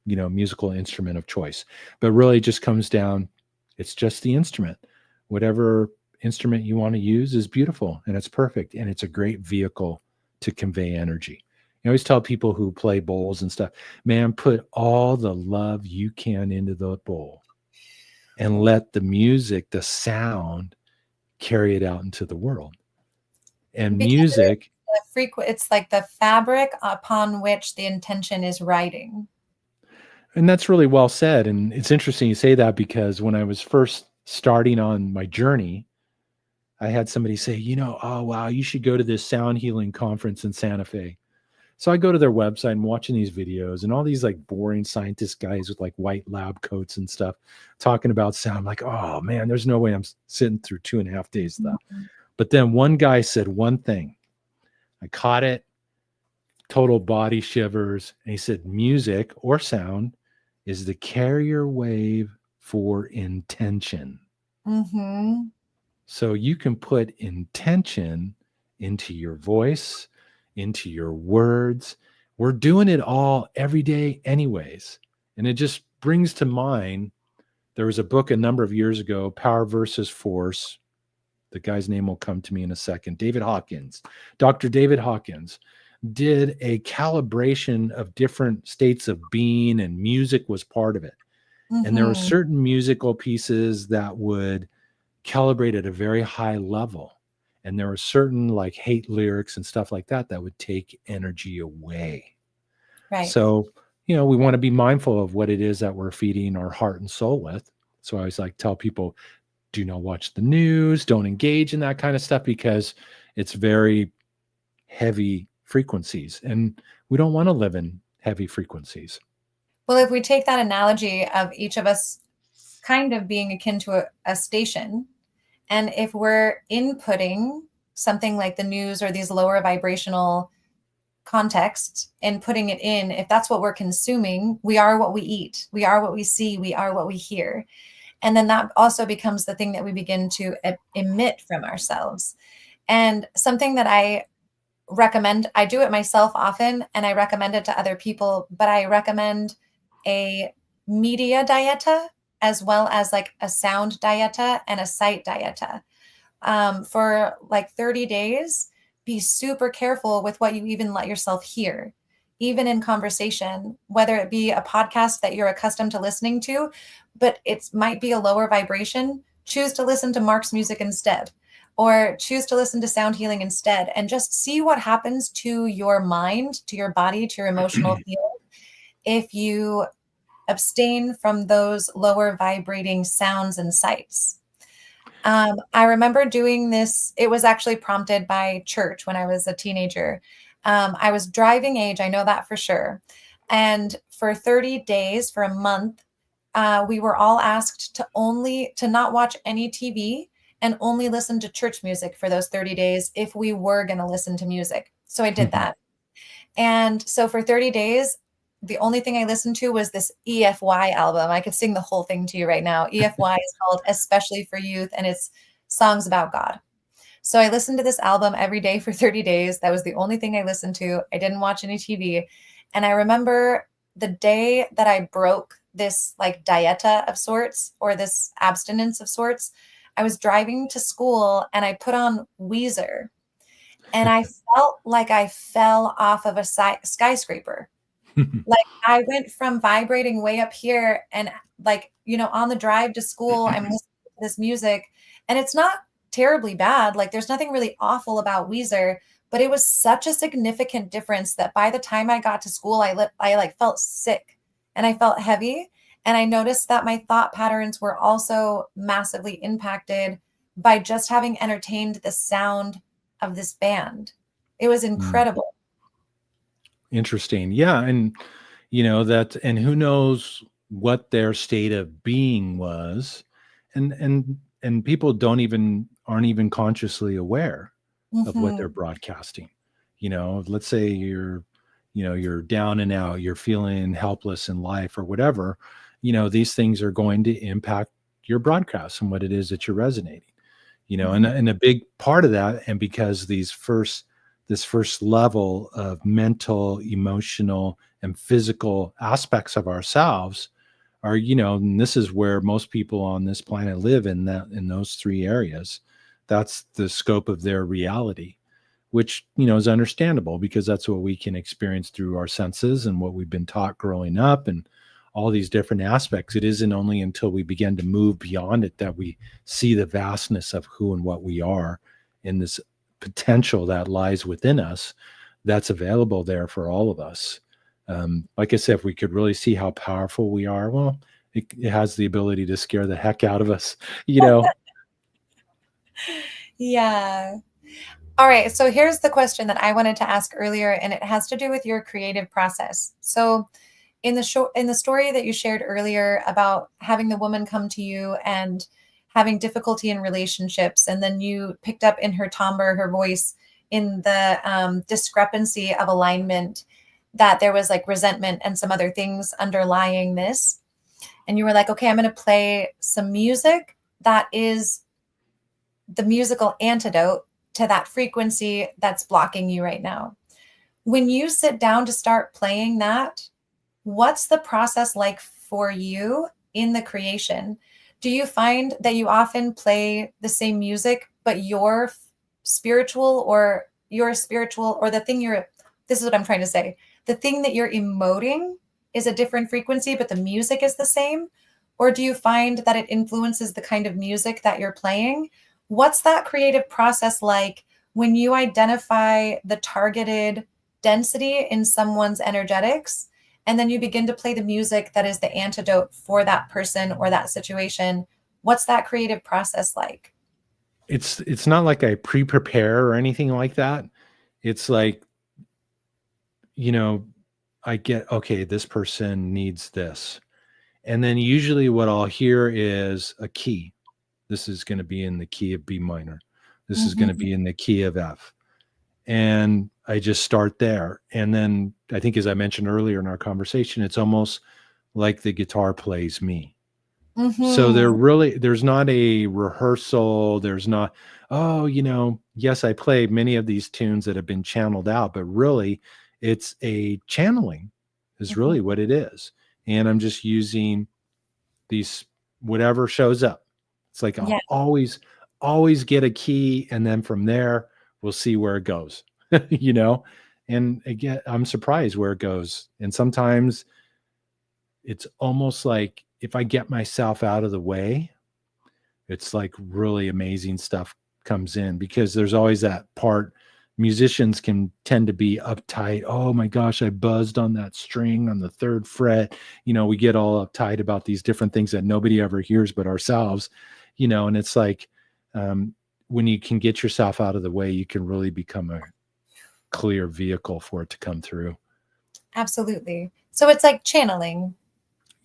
musical instrument of choice. But really, it just comes down. It's just the instrument. Whatever instrument you want to use is beautiful and it's perfect, and it's a great vehicle to convey energy. I always tell people who play bowls and stuff, man, put all the love you can into the bowl and let the music, the sound, carry it out into the world. And Because music, it's like the fabric upon which the intention is writing. and that's really well said. And it's interesting you say that, because when I was first starting on my journey, I had somebody say, oh, wow, you should go to this sound healing conference in Santa Fe. So I go to their website and watching these videos, and all these like boring scientist guys with like white lab coats and stuff talking about sound. I'm like, oh man, there's no way I'm sitting through 2.5 days of that. Mm-hmm. But then one guy said one thing. I caught it, total body shivers. And he said, music or sound is the carrier wave for intention. Mm-hmm. So you can put intention into your voice, into your words. We're doing it all every day anyways. And it just brings to mind There was a book a number of years ago, Power versus Force. The guy's name will come to me in a second. Dr. David Hawkins did a calibration of different states of being, and music was part of it. And there were Mm-hmm. certain musical pieces that would calibrate at a very high level. And there were certain like hate lyrics and stuff like that that would take energy away. Right. So, we want to be mindful of what it is that we're feeding our heart and soul with. So I always like tell people, do not watch the news, don't engage in that kind of stuff, because it's very heavy frequencies. And we don't want to live in heavy frequencies. Well, if we take that analogy of each of us kind of being akin to a station, and if we're inputting something like the news or these lower vibrational contexts and putting it in, if that's what we're consuming, we are what we eat, we are what we see, we are what we hear. And then that also becomes the thing that we begin to emit from ourselves. And something that I recommend, I do it myself often, and I recommend it to other people, but I recommend a media dieta as well as like a sound dieta and a sight dieta. For like 30 days, be super careful with what you even let yourself hear, even in conversation, whether it be a podcast that you're accustomed to listening to, but it might be a lower vibration. Choose to listen to Mark's music instead, or choose to listen to sound healing instead, and just see what happens to your mind, to your body, to your emotional field if you abstain from those lower vibrating sounds and sights. I remember doing this. It was actually prompted by church when I was a teenager. I was driving age, I know that for sure. And for 30 days, for a month, we were all asked to not watch any TV and only listen to church music for those 30 days if we were going to listen to music. So I did that. And so for 30 days, the only thing I listened to was this EFY album. I could sing the whole thing to you right now. EFY is called Especially for Youth, and it's songs about God. So I listened to this album every day for 30 days. That was the only thing I listened to. I didn't watch any TV. And I remember the day that I broke this like dieta of sorts, or this abstinence of sorts, I was driving to school and I put on Weezer, and I felt like I fell off of a skyscraper. Like I went from vibrating way up here, and like, on the drive to school, I'm listening to this music, and it's not terribly bad. Like there's nothing really awful about Weezer, but it was such a significant difference that by the time I got to school, I like felt sick and I felt heavy. And I noticed that my thought patterns were also massively impacted by just having entertained the sound of this band. It was incredible. Interesting. Yeah. And, and who knows what their state of being was. And people aren't even consciously aware of what they're broadcasting. Let's say you're down and out, you're feeling helpless in life or whatever, these things are going to impact your broadcast and what it is that you're resonating, and a big part of that. And because this first level of mental, emotional, and physical aspects of ourselves are, and this is where most people on this planet live, in those three areas. That's the scope of their reality, which, is understandable, because that's what we can experience through our senses and what we've been taught growing up, and all these different aspects. It isn't only until we begin to move beyond it that we see the vastness of who and what we are, in this potential that lies within us, that's available there for all of us. Like I said, if we could really see how powerful we are, well, it has the ability to scare the heck out of us, Yeah. All right. So here's the question that I wanted to ask earlier, and it has to do with your creative process. So in the story that you shared earlier about having the woman come to you and having difficulty in relationships, and then you picked up in her timbre, her voice, in the discrepancy of alignment, that there was like resentment and some other things underlying this. And you were like, okay, I'm going to play some music that is the musical antidote to that frequency that's blocking you right now. When you sit down to start playing that, what's the process like for you? in the creation, do you find that you often play the same music, but spiritual or the thing this is what I'm trying to say. The thing that you're emoting is a different frequency, but the music is the same? Or do you find that it influences the kind of music that you're playing? What's that creative process like when you identify the targeted density in someone's energetics, and then you begin to play the music that is the antidote for that person or that situation? What's that creative process like? It's not like I pre-prepare or anything like that. It's like, I get, okay, this person needs this. And then usually what I'll hear is a key. This is going to be in the key of B minor. This is going to be in the key of F. And I just start there. And then I think, as I mentioned earlier in our conversation, it's almost like the guitar plays me. So there's not a rehearsal. There's not, yes, I play many of these tunes that have been channeled out, but really it's a channeling is really what it is. And I'm just using these, whatever shows up. It's like, I'll always get a key. And then from there, we'll see where it goes, and again, I'm surprised where it goes. And sometimes it's almost like if I get myself out of the way, it's like really amazing stuff comes in, because there's always that part. Musicians can tend to be uptight. Oh my gosh, I buzzed on that string on the 3rd fret. We get all uptight about these different things that nobody ever hears but ourselves, and it's like, when you can get yourself out of the way, you can really become a clear vehicle for it to come through. Absolutely. So it's like channeling.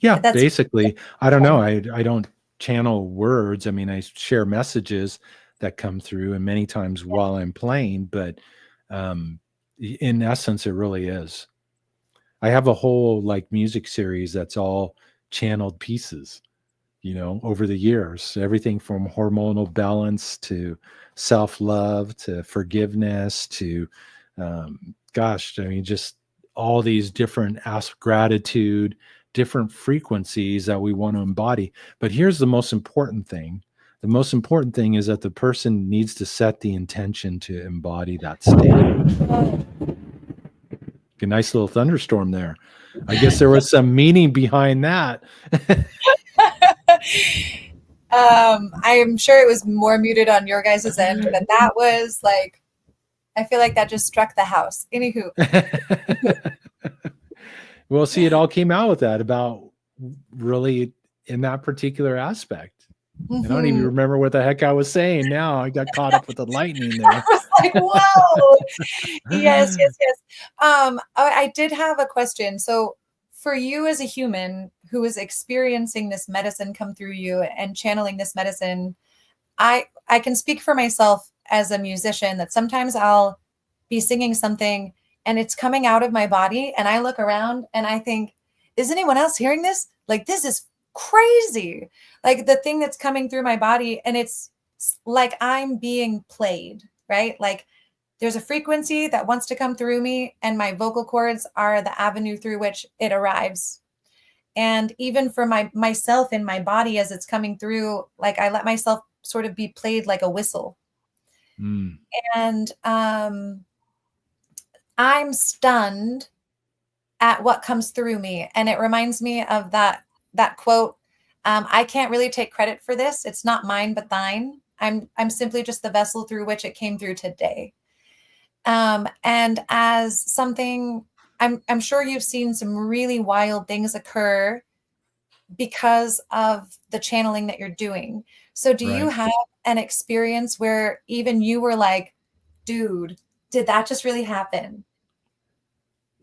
Yeah, basically. I don't know. I don't channel words. I mean, I share messages that come through, and many times while I'm playing, but in essence, it really is. I have a whole music series that's all channeled pieces, over the years, everything from hormonal balance to self-love to forgiveness to, just all these different gratitude, different frequencies that we want to embody. But here's the most important thing. The most important thing is that the person needs to set the intention to embody that state. A nice little thunderstorm there. I guess there was some meaning behind that. I am sure it was more muted on your guys' end, but that was like, I feel like that just struck the house. Anywho. Well, see, it all came out with that about really in that particular aspect. I don't even remember what the heck I was saying now. I got caught up with the lightning there. I was like, whoa. Yes. I did have a question. So for you as a human who is experiencing this medicine come through you and channeling this medicine, I can speak for myself as a musician that sometimes I'll be singing something and it's coming out of my body and I look around and I think, is anyone else hearing this? Like, this is crazy. Like the thing that's coming through my body, and it's like I'm being played, right? Like there's a frequency that wants to come through me and my vocal cords are the avenue through which it arrives. And even for myself in my body as it's coming through, like I let myself sort of be played like a whistle. And I'm stunned at what comes through me. And it reminds me of that quote. I can't really take credit for this. It's not mine, but thine. I'm simply just the vessel through which it came through today. And as something, I'm sure you've seen some really wild things occur because of the channeling that you're doing. So do you have an experience where even you were like, dude, did that just really happen?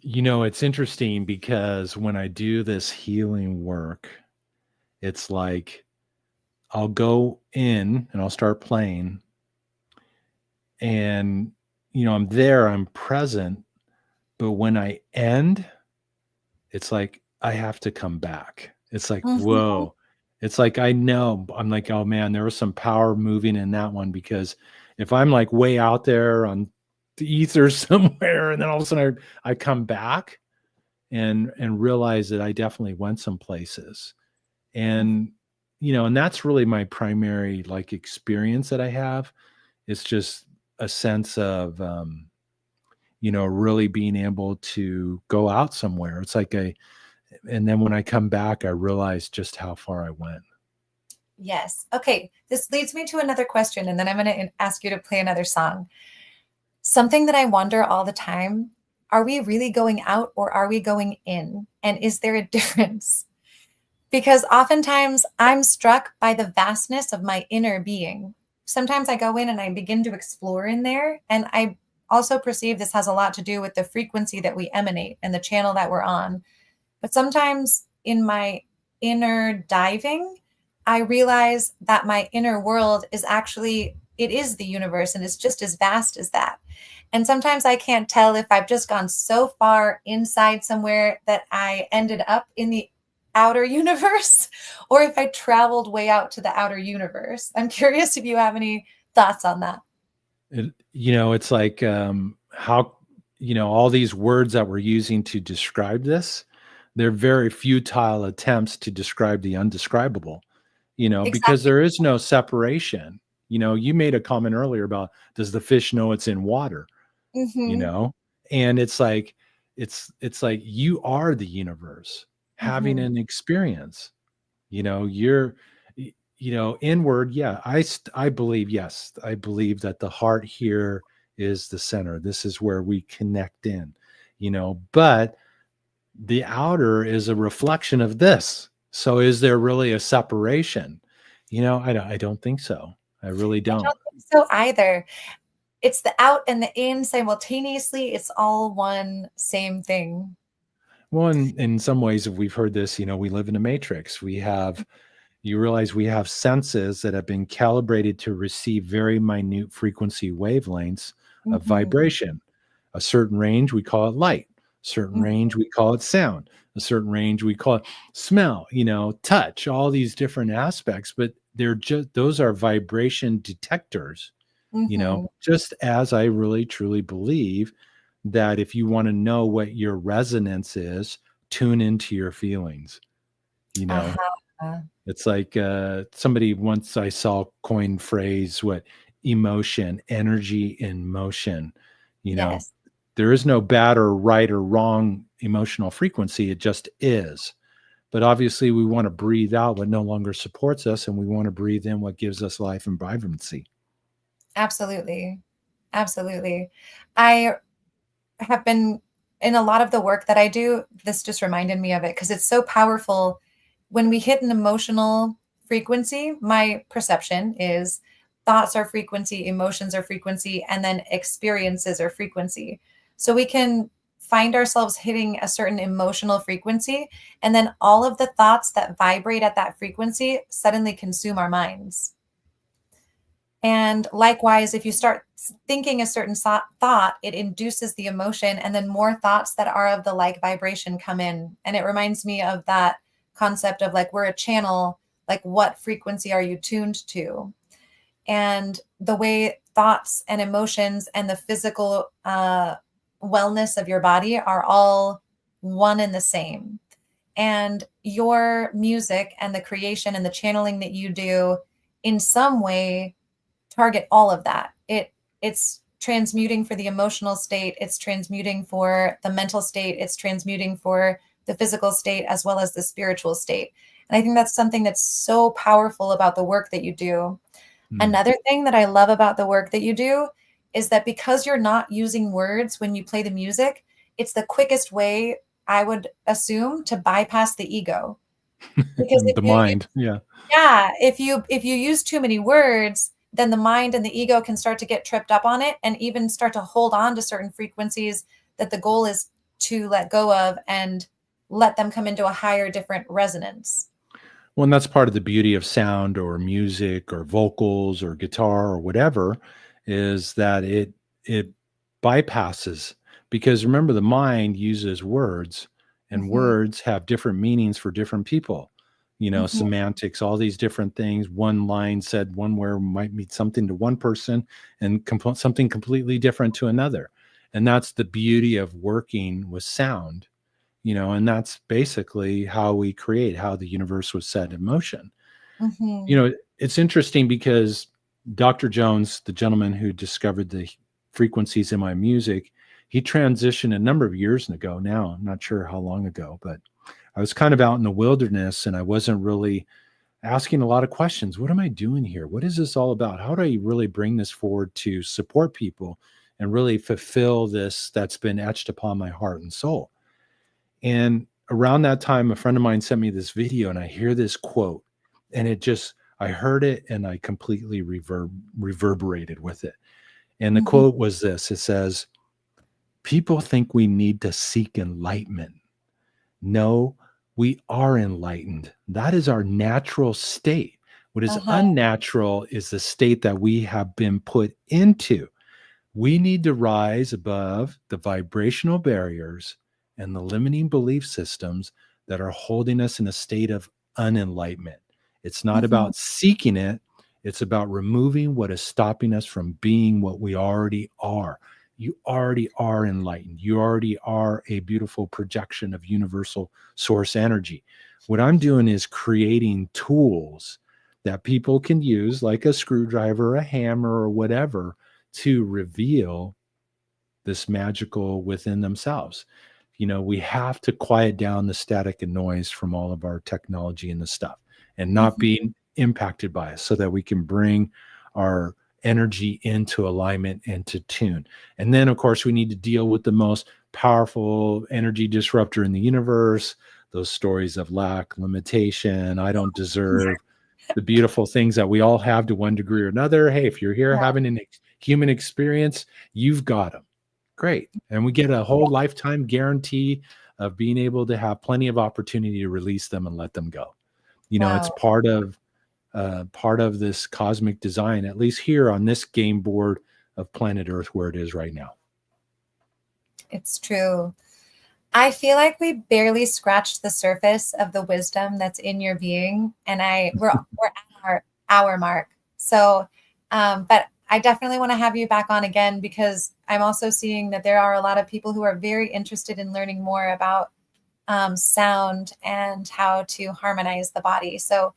It's interesting because when I do this healing work, it's like I'll go in and I'll start playing and, I'm there, I'm present. But when I end, it's like I have to come back. It's like, whoa. It's like, I know, I'm like, oh man, there was some power moving in that one, because if I'm like way out there on the ether somewhere and then all of a sudden I come back and realize that I definitely went some places. And, and that's really my primary like experience that I have. It's just a sense of, really being able to go out somewhere. It's like and then when I come back, I realize just how far I went. Yes. Okay. This leads me to another question, and then I'm going to ask you to play another song. Something that I wonder all the time, are we really going out or are we going in? And is there a difference? Because oftentimes I'm struck by the vastness of my inner being. Sometimes I go in and I begin to explore in there. And I also perceive this has a lot to do with the frequency that we emanate and the channel that we're on. But sometimes in my inner diving, I realize that my inner world is actually, it is the universe and it's just as vast as that. And sometimes I can't tell if I've just gone so far inside somewhere that I ended up in the outer universe or if I traveled way out to the outer universe. I'm curious if you have any thoughts on that. It's like how, all these words that we're using to describe this, they're very futile attempts to describe the undescribable, because Exactly. there is no separation. You made a comment earlier about, does the fish know it's in water? Mm-hmm. And it's like you are the universe having Mm-hmm. an experience. You're inward. Yeah, I believe, yes, I believe that the heart here is the center. This is where we connect in, but the outer is a reflection of this. So is there really a separation? I don't think so. I really I don't. don't think so either. It's the out and the in simultaneously. It's all one same thing. Well, in some ways, if we've heard this, we live in a matrix. You realize we have senses that have been calibrated to receive very minute frequency wavelengths of Mhm, vibration. A certain range, we call it light. A certain mhm, range, we call it sound. A certain range, we call it smell, touch, all these different aspects, but those are vibration detectors, mhm. just as I really truly believe that if you want to know what your resonance is, tune into your feelings, you know Uh-huh. it's like somebody once I saw coin phrase, what emotion, energy in motion. You know, Yes, there is no bad or right or wrong emotional frequency. It just is. But obviously, we want to breathe out what no longer supports us, and we want to breathe in what gives us life and vibrancy. absolutely. Absolutely. I have been in a lot of the work that I do, this just reminded me of it because it's so powerful. When we hit an emotional frequency, my perception is thoughts are frequency, emotions are frequency, and then experiences are frequency. So we can find ourselves hitting a certain emotional frequency, and then all of the thoughts that vibrate at that frequency suddenly consume our minds. And likewise, if you start thinking a certain thought, it induces the emotion, and then more thoughts that are of the like vibration come in. And it reminds me of that concept of like we're a channel, like what frequency are you tuned to? And the way thoughts and emotions and the physical wellness of your body are all one and the same. And your music and the creation and the channeling that you do in some way target all of that. It's transmuting for the emotional state, it's transmuting for the mental state, it's transmuting for the physical state as well as the spiritual state. And I think that's something that's so powerful about the work that you do. Mm. Another thing that I love about the work that you do is that because you're not using words when you play the music, it's the quickest way I would assume to bypass the ego. Because if The you mind, yeah. yeah, if you use too many words, then the mind and the ego can start to get tripped up on it and even start to hold on to certain frequencies that the goal is to let go of and let them come into a higher, different resonance. Well, and that's part of the beauty of sound or music or vocals or guitar or whatever, is that it bypasses, because remember, the mind uses words, and Mhm, words have different meanings for different people. mhm, Semantics, all these different things. One line said one word might mean something to one person and something completely different to another. And that's the beauty of working with sound. and that's basically how we create, how the universe was set in motion. Mm-hmm. It's interesting because Dr. Jones, the gentleman who discovered the frequencies in my music, he transitioned a number of years ago now. I'm not sure how long ago, but I was kind of out in the wilderness and I wasn't really asking a lot of questions. What am I doing here? What is this all about? How do I really bring this forward to support people and really fulfill this that's been etched upon my heart and soul? And around that time, a friend of mine sent me this video and I hear this quote and I heard it and I completely reverberated with it. And the Mm-hmm. quote was this. It says, people think we need to seek enlightenment. No, we are enlightened. That is our natural state. What is Uh-huh. unnatural is the state that we have been put into. We need to rise above the vibrational barriers and the limiting belief systems that are holding us in a state of unenlightenment. It's not Mm-hmm. about seeking it. It's about removing what is stopping us from being what we already are. You already are enlightened. You already are a beautiful projection of universal source energy. What I'm doing is creating tools that people can use, like a screwdriver, a hammer, or whatever, to reveal this magical within themselves. We have to quiet down the static and noise from all of our technology and the stuff and not Mm-hmm. being impacted by it so that we can bring our energy into alignment and to tune. And then, of course, we need to deal with the most powerful energy disruptor in the universe, those stories of lack, limitation, I don't deserve, the beautiful things that we all have to one degree or another. Hey, if you're here having a human experience, you've got them. Great. And we get a whole lifetime guarantee of being able to have plenty of opportunity to release them and let them go. It's Wow. part of this cosmic design, at least here on this game board of planet Earth where it is right now. It's true. I feel like we barely scratched the surface of the wisdom that's in your being, and we're at our hour mark. So, but I definitely want to have you back on again because I'm also seeing that there are a lot of people who are very interested in learning more about sound and how to harmonize the body. So,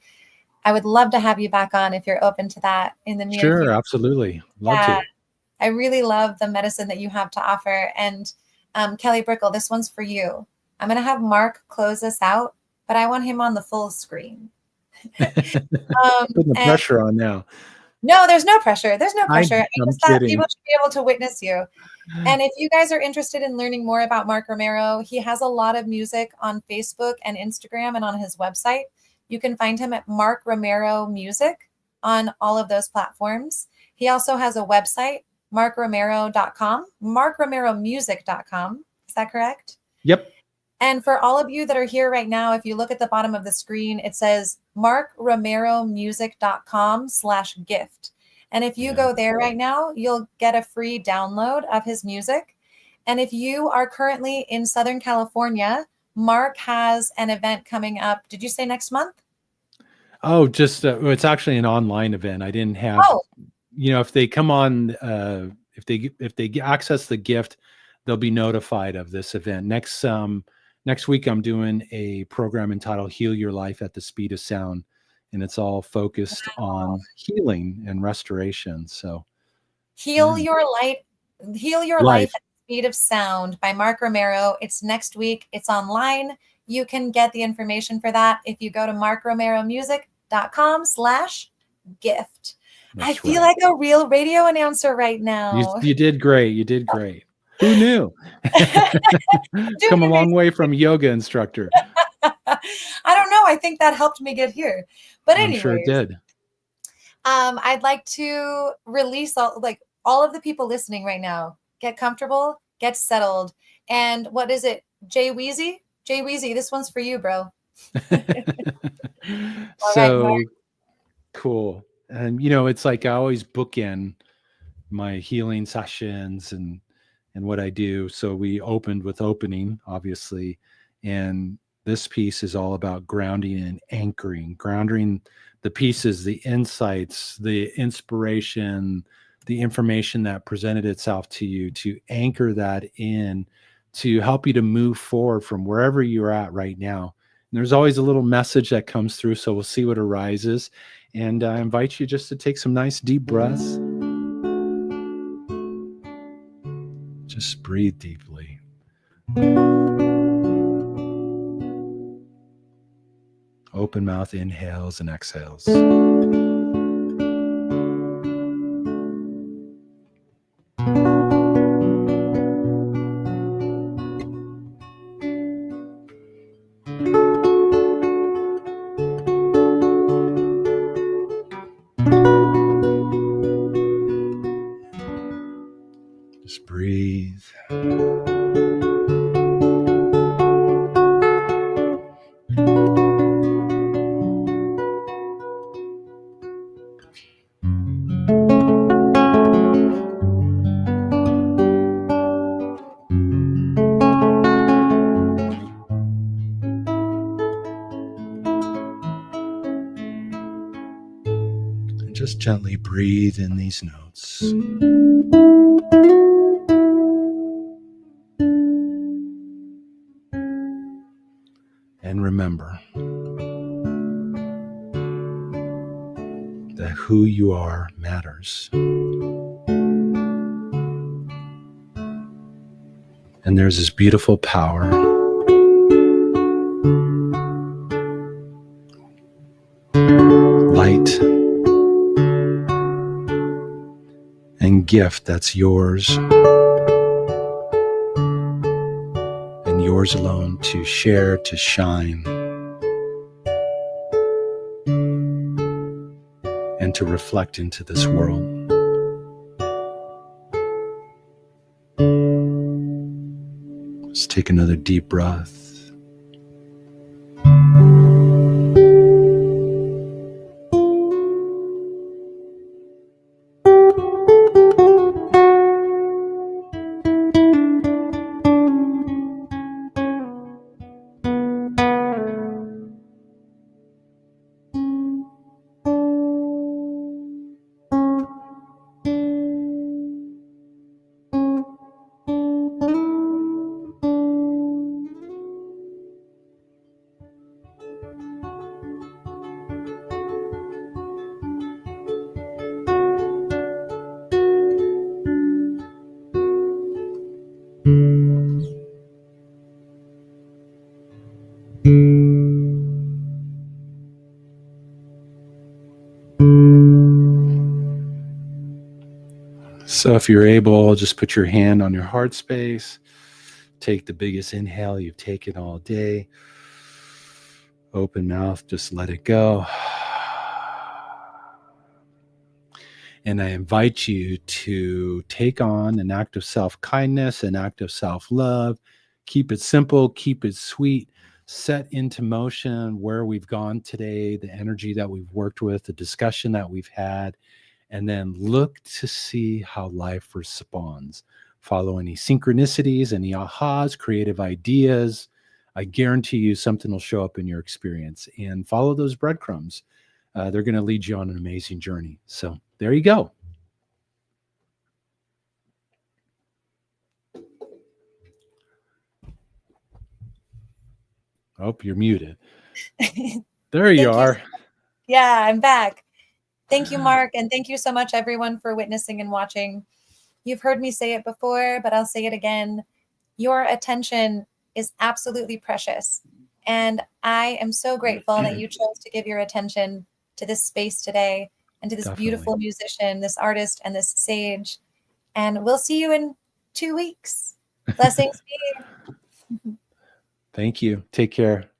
I would love to have you back on if you're open to that in the near Sure, future. absolutely. Love Yeah, to. I really love the medicine that you have to offer. And Kelly Brickle, this one's for you. I'm going to have Mark close us out, but I want him on the full screen. Putting the pressure on now. No, there's no pressure. There's no pressure. I I'm just thought kidding. people should be able to witness you. And if you guys are interested in learning more about Mark Romero, he has a lot of music on Facebook and Instagram and on his website. You can find him at Mark Romero Music on all of those platforms. He also has a website, markromero.com, markromeromusic.com. Is that correct? Yep. And for all of you that are here right now, if you look at the bottom of the screen, it says markromeromusic.com/gift. And if you go there right now, you'll get a free download of his music. And if you are currently in Southern California, Mark has an event coming up. Did you say next month? Oh, just it's actually an online event. I didn't have, if they come on, if they access the gift, they'll be notified of this event. Next week, I'm doing a program entitled Heal Your Life at the Speed of Sound, and it's all focused on healing and restoration. So Heal Your Life at the Speed of Sound by Mark Romero. It's next week. It's online. You can get the information for that if you go to markromeromusic.com/gift. I feel like a real radio announcer right now. You did great. You did great. Who knew? Come a long way from yoga instructor. I don't know. I think that helped me get here. But anyways, I'm sure it did. I'd like to release all of the people listening right now. Get comfortable, get settled. And what is it? Jay Weezy, this one's for you, bro. So cool. And it's like I always bookend my healing sessions and what I do. So we opened with opening, obviously, and this piece is all about grounding and grounding the pieces, the insights, the inspiration, the information that presented itself to you, to anchor that in to help you to move forward from wherever you're at right now. And there's always a little message that comes through, so we'll see what arises. And I invite you just to take some nice deep breaths. Just breathe deeply. Open mouth inhales and exhales. Just breathe. And just gently breathe in these notes. And remember that who you are matters. And there's this beautiful power light and gift that's yours and yours alone to share, to shine, and to reflect into this world. Let's take another deep breath. So if you're able, just put your hand on your heart space. Take the biggest inhale you've taken all day. Open mouth, just let it go. And I invite you to take on an act of self-kindness, an act of self-love. Keep it simple, keep it sweet. Set into motion where we've gone today, the energy that we've worked with, the discussion that we've had, and then look to see how life responds. Follow any synchronicities, any ahas, creative ideas. I guarantee you something will show up in your experience, and follow those breadcrumbs. They're going to lead you on an amazing journey. So there you go. Oh, you're muted. There you are. Yeah, I'm back. Thank you, Mark. And thank you so much, everyone, for witnessing and watching. You've heard me say it before, but I'll say it again. Your attention is absolutely precious. And I am so grateful that you chose to give your attention to this space today and to this beautiful musician, this artist, and this sage. And we'll see you in 2 weeks. Blessings be. Thank you. Take care.